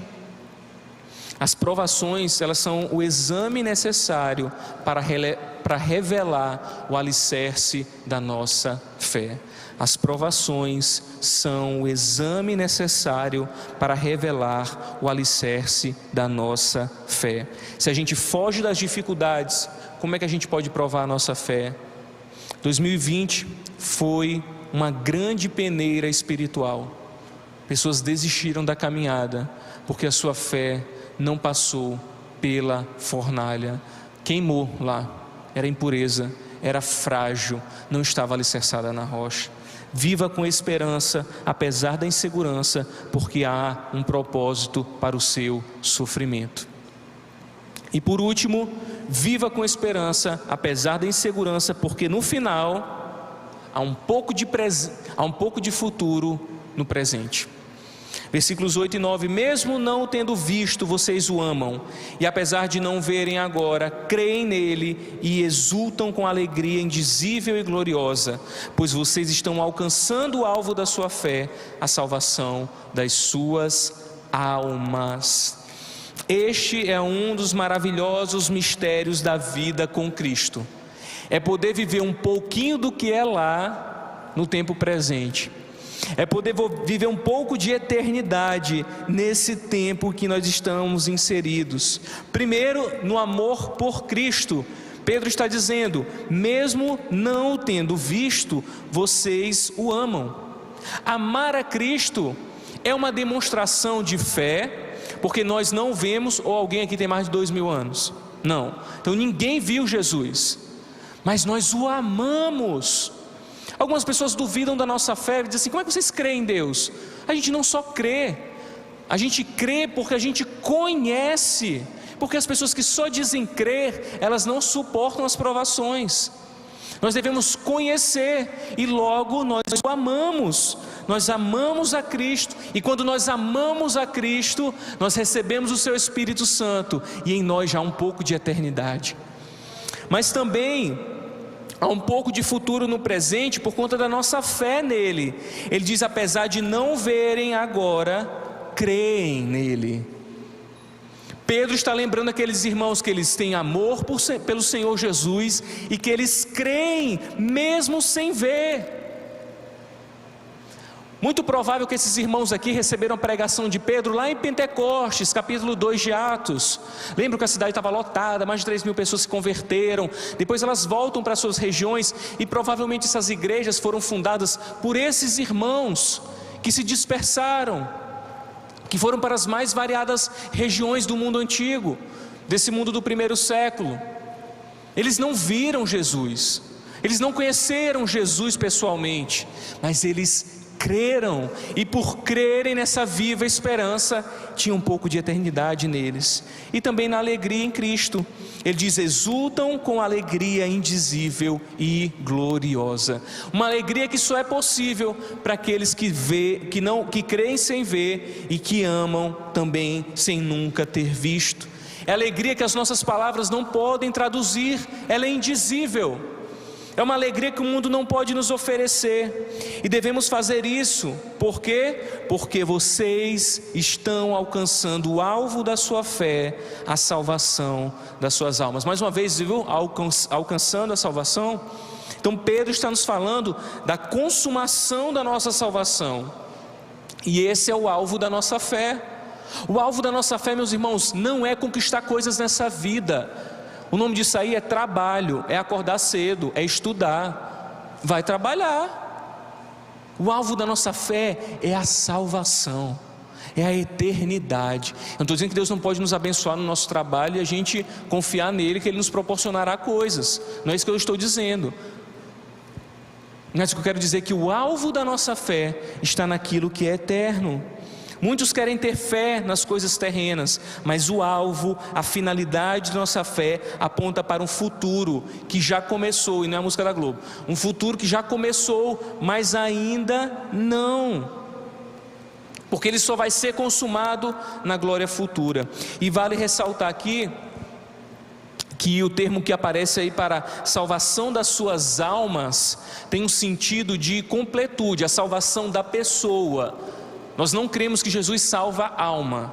[SPEAKER 1] As provações, elas são o exame necessário para revelar o alicerce da nossa fé. As provações são o exame necessário para revelar o alicerce da nossa fé. Se a gente foge das dificuldades, como é que a gente pode provar a nossa fé? 2020 foi uma grande peneira espiritual. Pessoas desistiram da caminhada porque a sua fé não passou pela fornalha. Queimou lá, era impureza, era frágil, não estava alicerçada na rocha. Viva com esperança, apesar da insegurança, porque há um propósito para o seu sofrimento. E por último, viva com esperança, apesar da insegurança, porque no final há um pouco de futuro no presente. Versículos 8 e 9: mesmo não tendo visto, vocês o amam, e apesar de não verem agora, creem nele e exultam com alegria indizível e gloriosa, pois vocês estão alcançando o alvo da sua fé, a salvação das suas almas. Este é um dos maravilhosos mistérios da vida com Cristo. É poder viver um pouquinho do que é lá no tempo presente. É poder viver um pouco de eternidade nesse tempo que nós estamos inseridos. Primeiro, no amor por Cristo. Pedro está dizendo: mesmo não tendo visto, vocês o amam. Amar a Cristo é uma demonstração de fé, porque nós não vemos. Ou alguém aqui tem mais de 2000 anos? Não. Então ninguém viu Jesus, mas nós o amamos. Algumas pessoas duvidam da nossa fé e dizem assim: como é que vocês creem em Deus? A gente não só crê, a gente crê porque a gente conhece. Porque as pessoas que só dizem crer, elas não suportam as provações. Nós devemos conhecer e logo nós o amamos. Nós amamos a Cristo, e quando nós amamos a Cristo, nós recebemos o seu Espírito Santo, e em nós já há um pouco de eternidade. Mas também há um pouco de futuro no presente por conta da nossa fé nele. Ele diz: apesar de não verem agora, creem nele. Pedro está lembrando aqueles irmãos que eles têm amor pelo Senhor Jesus e que eles creem mesmo sem ver. Muito provável que esses irmãos aqui receberam a pregação de Pedro lá em Pentecostes, capítulo 2 de Atos. Lembram que a cidade estava lotada, mais de 3.000 pessoas se converteram. Depois elas voltam para suas regiões e provavelmente essas igrejas foram fundadas por esses irmãos que se dispersaram, que foram para as mais variadas regiões do mundo antigo, desse mundo do primeiro século. Eles não viram Jesus, eles não conheceram Jesus pessoalmente, mas eles creram, e por crerem nessa viva esperança, tinha um pouco de eternidade neles, e também na alegria em Cristo. Ele diz: exultam com alegria indizível e gloriosa. Uma alegria que só é possível para aqueles que creem sem ver e que amam também sem nunca ter visto. É alegria que as nossas palavras não podem traduzir, ela é indizível. É uma alegria que o mundo não pode nos oferecer, e devemos fazer isso, por quê? Porque vocês estão alcançando o alvo da sua fé, a salvação das suas almas. Mais uma vez, viu? Alcançando a salvação. Então Pedro está nos falando da consumação da nossa salvação, e esse é o alvo da nossa fé. O alvo da nossa fé, meus irmãos, não é conquistar coisas nessa vida. O nome disso aí é trabalho, é acordar cedo, é estudar, vai trabalhar. O alvo da nossa fé é a salvação, é a eternidade. Eu não estou dizendo que Deus não pode nos abençoar no nosso trabalho e a gente confiar nele, que ele nos proporcionará coisas. Não é isso que eu estou dizendo. Mas o que eu quero dizer é que o alvo da nossa fé está naquilo que é eterno. Muitos querem ter fé nas coisas terrenas, mas o alvo, a finalidade da nossa fé aponta para um futuro que já começou, e não é a música da Globo, um futuro que já começou, mas ainda não, porque ele só vai ser consumado na glória futura. E vale ressaltar aqui que o termo que aparece aí para salvação das suas almas tem um sentido de completude, a salvação da pessoa. Nós não cremos que Jesus salva a alma.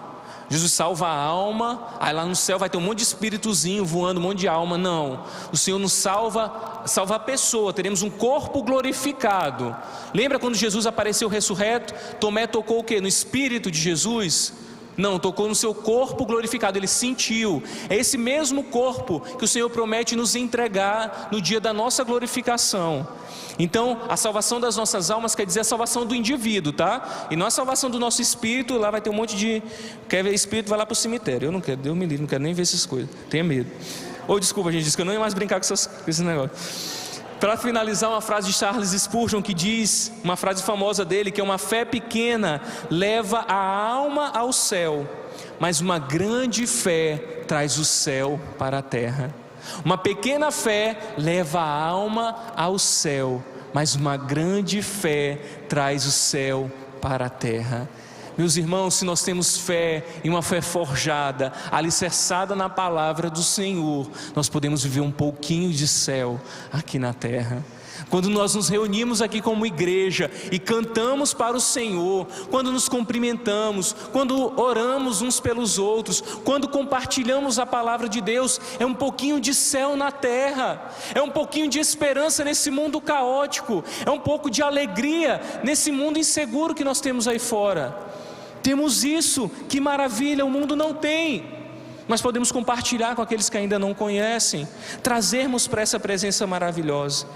[SPEAKER 1] Jesus salva a alma, aí lá no céu vai ter um monte de espíritozinho voando, um monte de alma. Não, o Senhor nos salva a pessoa. Teremos um corpo glorificado. Lembra quando Jesus apareceu ressurreto? Tomé tocou o quê? No espírito de Jesus? Não, tocou no seu corpo glorificado, ele sentiu. É esse mesmo corpo que o Senhor promete nos entregar no dia da nossa glorificação. Então, a salvação das nossas almas quer dizer a salvação do indivíduo, tá? E não a salvação do nosso espírito. Lá vai ter um monte de... Quer ver espírito, vai lá para o cemitério. Eu não quero, Deus me livre, não quero nem ver essas coisas, tenho medo. Desculpa, gente, diz que eu não ia mais brincar com esses negócios. Para finalizar, uma frase de Charles Spurgeon que diz, uma frase famosa dele, que é: uma fé pequena leva a alma ao céu, mas uma grande fé traz o céu para a terra. Uma pequena fé leva a alma ao céu, mas uma grande fé traz o céu para a terra. Meus irmãos, se nós temos fé, e uma fé forjada, alicerçada na palavra do Senhor, nós podemos viver um pouquinho de céu aqui na terra. Quando nós nos reunimos aqui como igreja e cantamos para o Senhor, quando nos cumprimentamos, quando oramos uns pelos outros, quando compartilhamos a palavra de Deus, é um pouquinho de céu na terra, é um pouquinho de esperança nesse mundo caótico, é um pouco de alegria nesse mundo inseguro que nós temos aí fora. Temos isso, que maravilha, o mundo não tem, mas podemos compartilhar com aqueles que ainda não conhecem, trazermos para essa presença maravilhosa.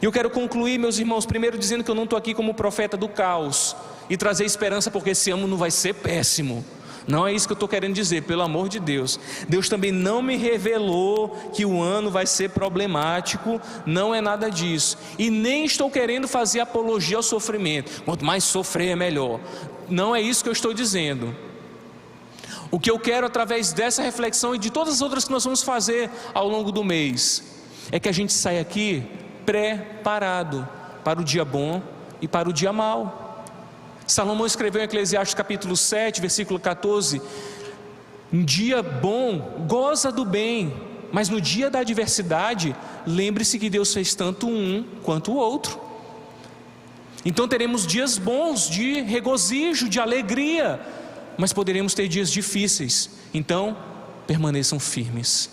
[SPEAKER 1] E eu quero concluir, meus irmãos, primeiro dizendo que eu não estou aqui como profeta do caos e trazer esperança, porque esse ano não vai ser péssimo. Não é isso que eu estou querendo dizer, pelo amor de Deus. Deus também não me revelou que o ano vai ser problemático, não é nada disso. E nem estou querendo fazer apologia ao sofrimento. Quanto mais sofrer é melhor. Não é isso que eu estou dizendo. O que eu quero através dessa reflexão e de todas as outras que nós vamos fazer ao longo do mês, é que a gente saia aqui preparado para o dia bom e para o dia mau. Salomão escreveu em Eclesiastes capítulo 7, versículo 14: um dia bom, goza do bem, mas no dia da adversidade, lembre-se que Deus fez tanto um quanto o outro. Então teremos dias bons de regozijo, de alegria, mas poderemos ter dias difíceis. Então permaneçam firmes.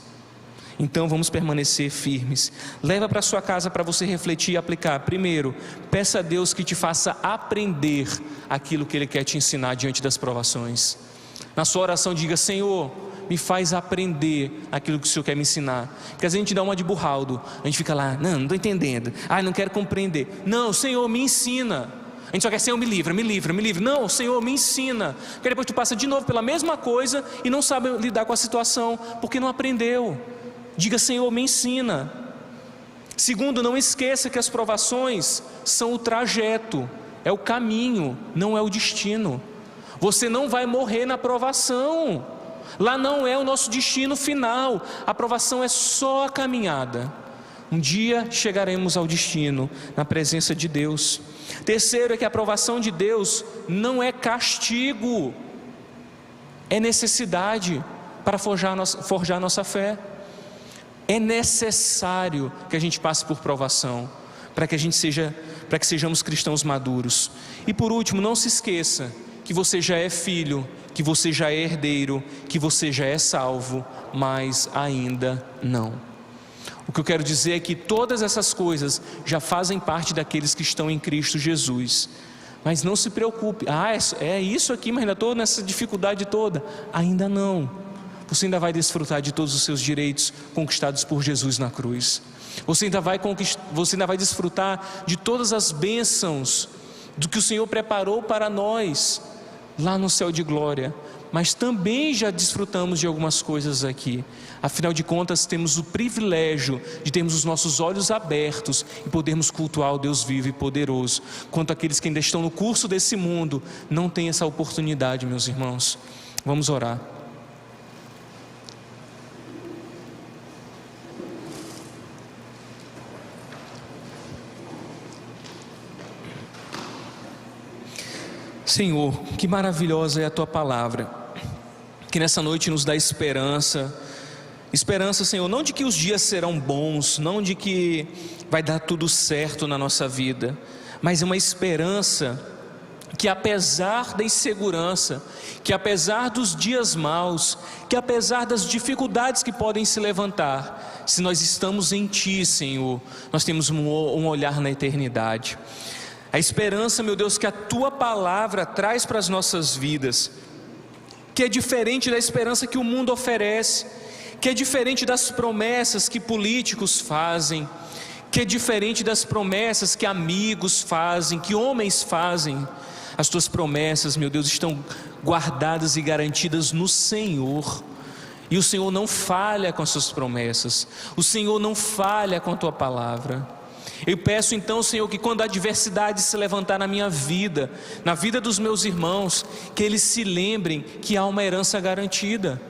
[SPEAKER 1] Então vamos permanecer firmes. Leva para sua casa para você refletir e aplicar. Primeiro, peça a Deus que te faça aprender aquilo que Ele quer te ensinar diante das provações. Na sua oração diga: Senhor, me faz aprender aquilo que o Senhor quer me ensinar. Porque às vezes a gente dá uma de burraldo, a gente fica lá: não estou entendendo, não quero compreender. Não, Senhor, me ensina. A gente só quer: Senhor, me livra. Não, Senhor, me ensina. Porque depois tu passa de novo pela mesma coisa e não sabe lidar com a situação, porque não aprendeu. Diga: Senhor, me ensina. Segundo, não esqueça que as provações são o trajeto, é o caminho, não é o destino. Você não vai morrer na provação. Lá não é o nosso destino final. A provação é só a caminhada. Um dia chegaremos ao destino, na presença de Deus. Terceiro é que a aprovação de Deus não é castigo, é necessidade para forjar a nossa fé. É necessário que a gente passe por provação, para que sejamos cristãos maduros. E por último, não se esqueça que você já é filho, que você já é herdeiro, que você já é salvo, mas ainda não. O que eu quero dizer é que todas essas coisas já fazem parte daqueles que estão em Cristo Jesus. Mas não se preocupe, é isso aqui, mas ainda estou nessa dificuldade toda. Ainda não. Você ainda vai desfrutar de todos os seus direitos conquistados por Jesus na cruz. Você ainda vai desfrutar de todas as bênçãos do que o Senhor preparou para nós lá no céu de glória. Mas também já desfrutamos de algumas coisas aqui. Afinal de contas, temos o privilégio de termos os nossos olhos abertos e podermos cultuar o Deus vivo e poderoso. Quanto aqueles que ainda estão no curso desse mundo, não têm essa oportunidade, meus irmãos. Vamos orar. Senhor, que maravilhosa é a Tua palavra, que nessa noite nos dá esperança, Senhor, não de que os dias serão bons, não de que vai dar tudo certo na nossa vida, mas uma esperança que apesar da insegurança, que apesar dos dias maus, que apesar das dificuldades que podem se levantar, se nós estamos em Ti, Senhor, nós temos um olhar na eternidade. A esperança, meu Deus, que a Tua palavra traz para as nossas vidas, que é diferente da esperança que o mundo oferece, que é diferente das promessas que políticos fazem, que é diferente das promessas que amigos fazem, que homens fazem. As Tuas promessas, meu Deus, estão guardadas e garantidas no Senhor, e o Senhor não falha com as Suas promessas, o Senhor não falha com a Tua palavra. Eu peço então, Senhor, que quando a adversidade se levantar na minha vida, na vida dos meus irmãos, que eles se lembrem que há uma herança garantida.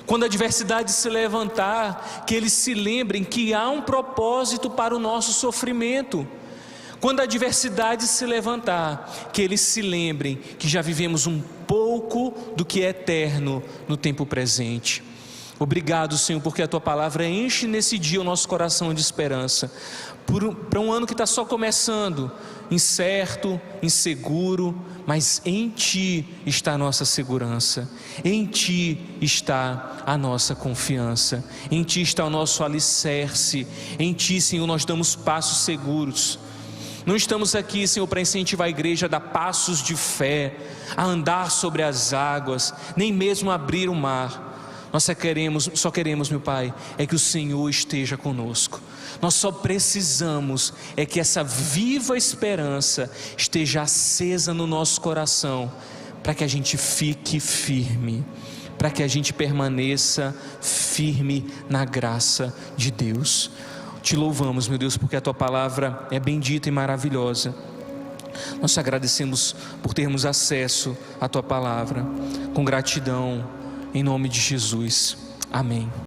[SPEAKER 1] Quando a adversidade se levantar, que eles se lembrem que há um propósito para o nosso sofrimento. Quando a adversidade se levantar, que eles se lembrem que já vivemos um pouco do que é eterno no tempo presente. Obrigado, Senhor, porque a Tua palavra enche nesse dia o nosso coração de esperança, para um ano que está só começando, incerto, inseguro, mas em Ti está a nossa segurança, em Ti está a nossa confiança, em Ti está o nosso alicerce, em Ti, Senhor, nós damos passos seguros. Não estamos aqui, Senhor, para incentivar a igreja a dar passos de fé, a andar sobre as águas, nem mesmo abrir o mar. Nós só queremos, meu Pai, é que o Senhor esteja conosco. Nós só precisamos é que essa viva esperança esteja acesa no nosso coração, para que a gente fique firme, para que a gente permaneça firme na graça de Deus. Te louvamos, meu Deus, porque a Tua palavra é bendita e maravilhosa. Nós te agradecemos por termos acesso à Tua palavra, com gratidão, em nome de Jesus, amém.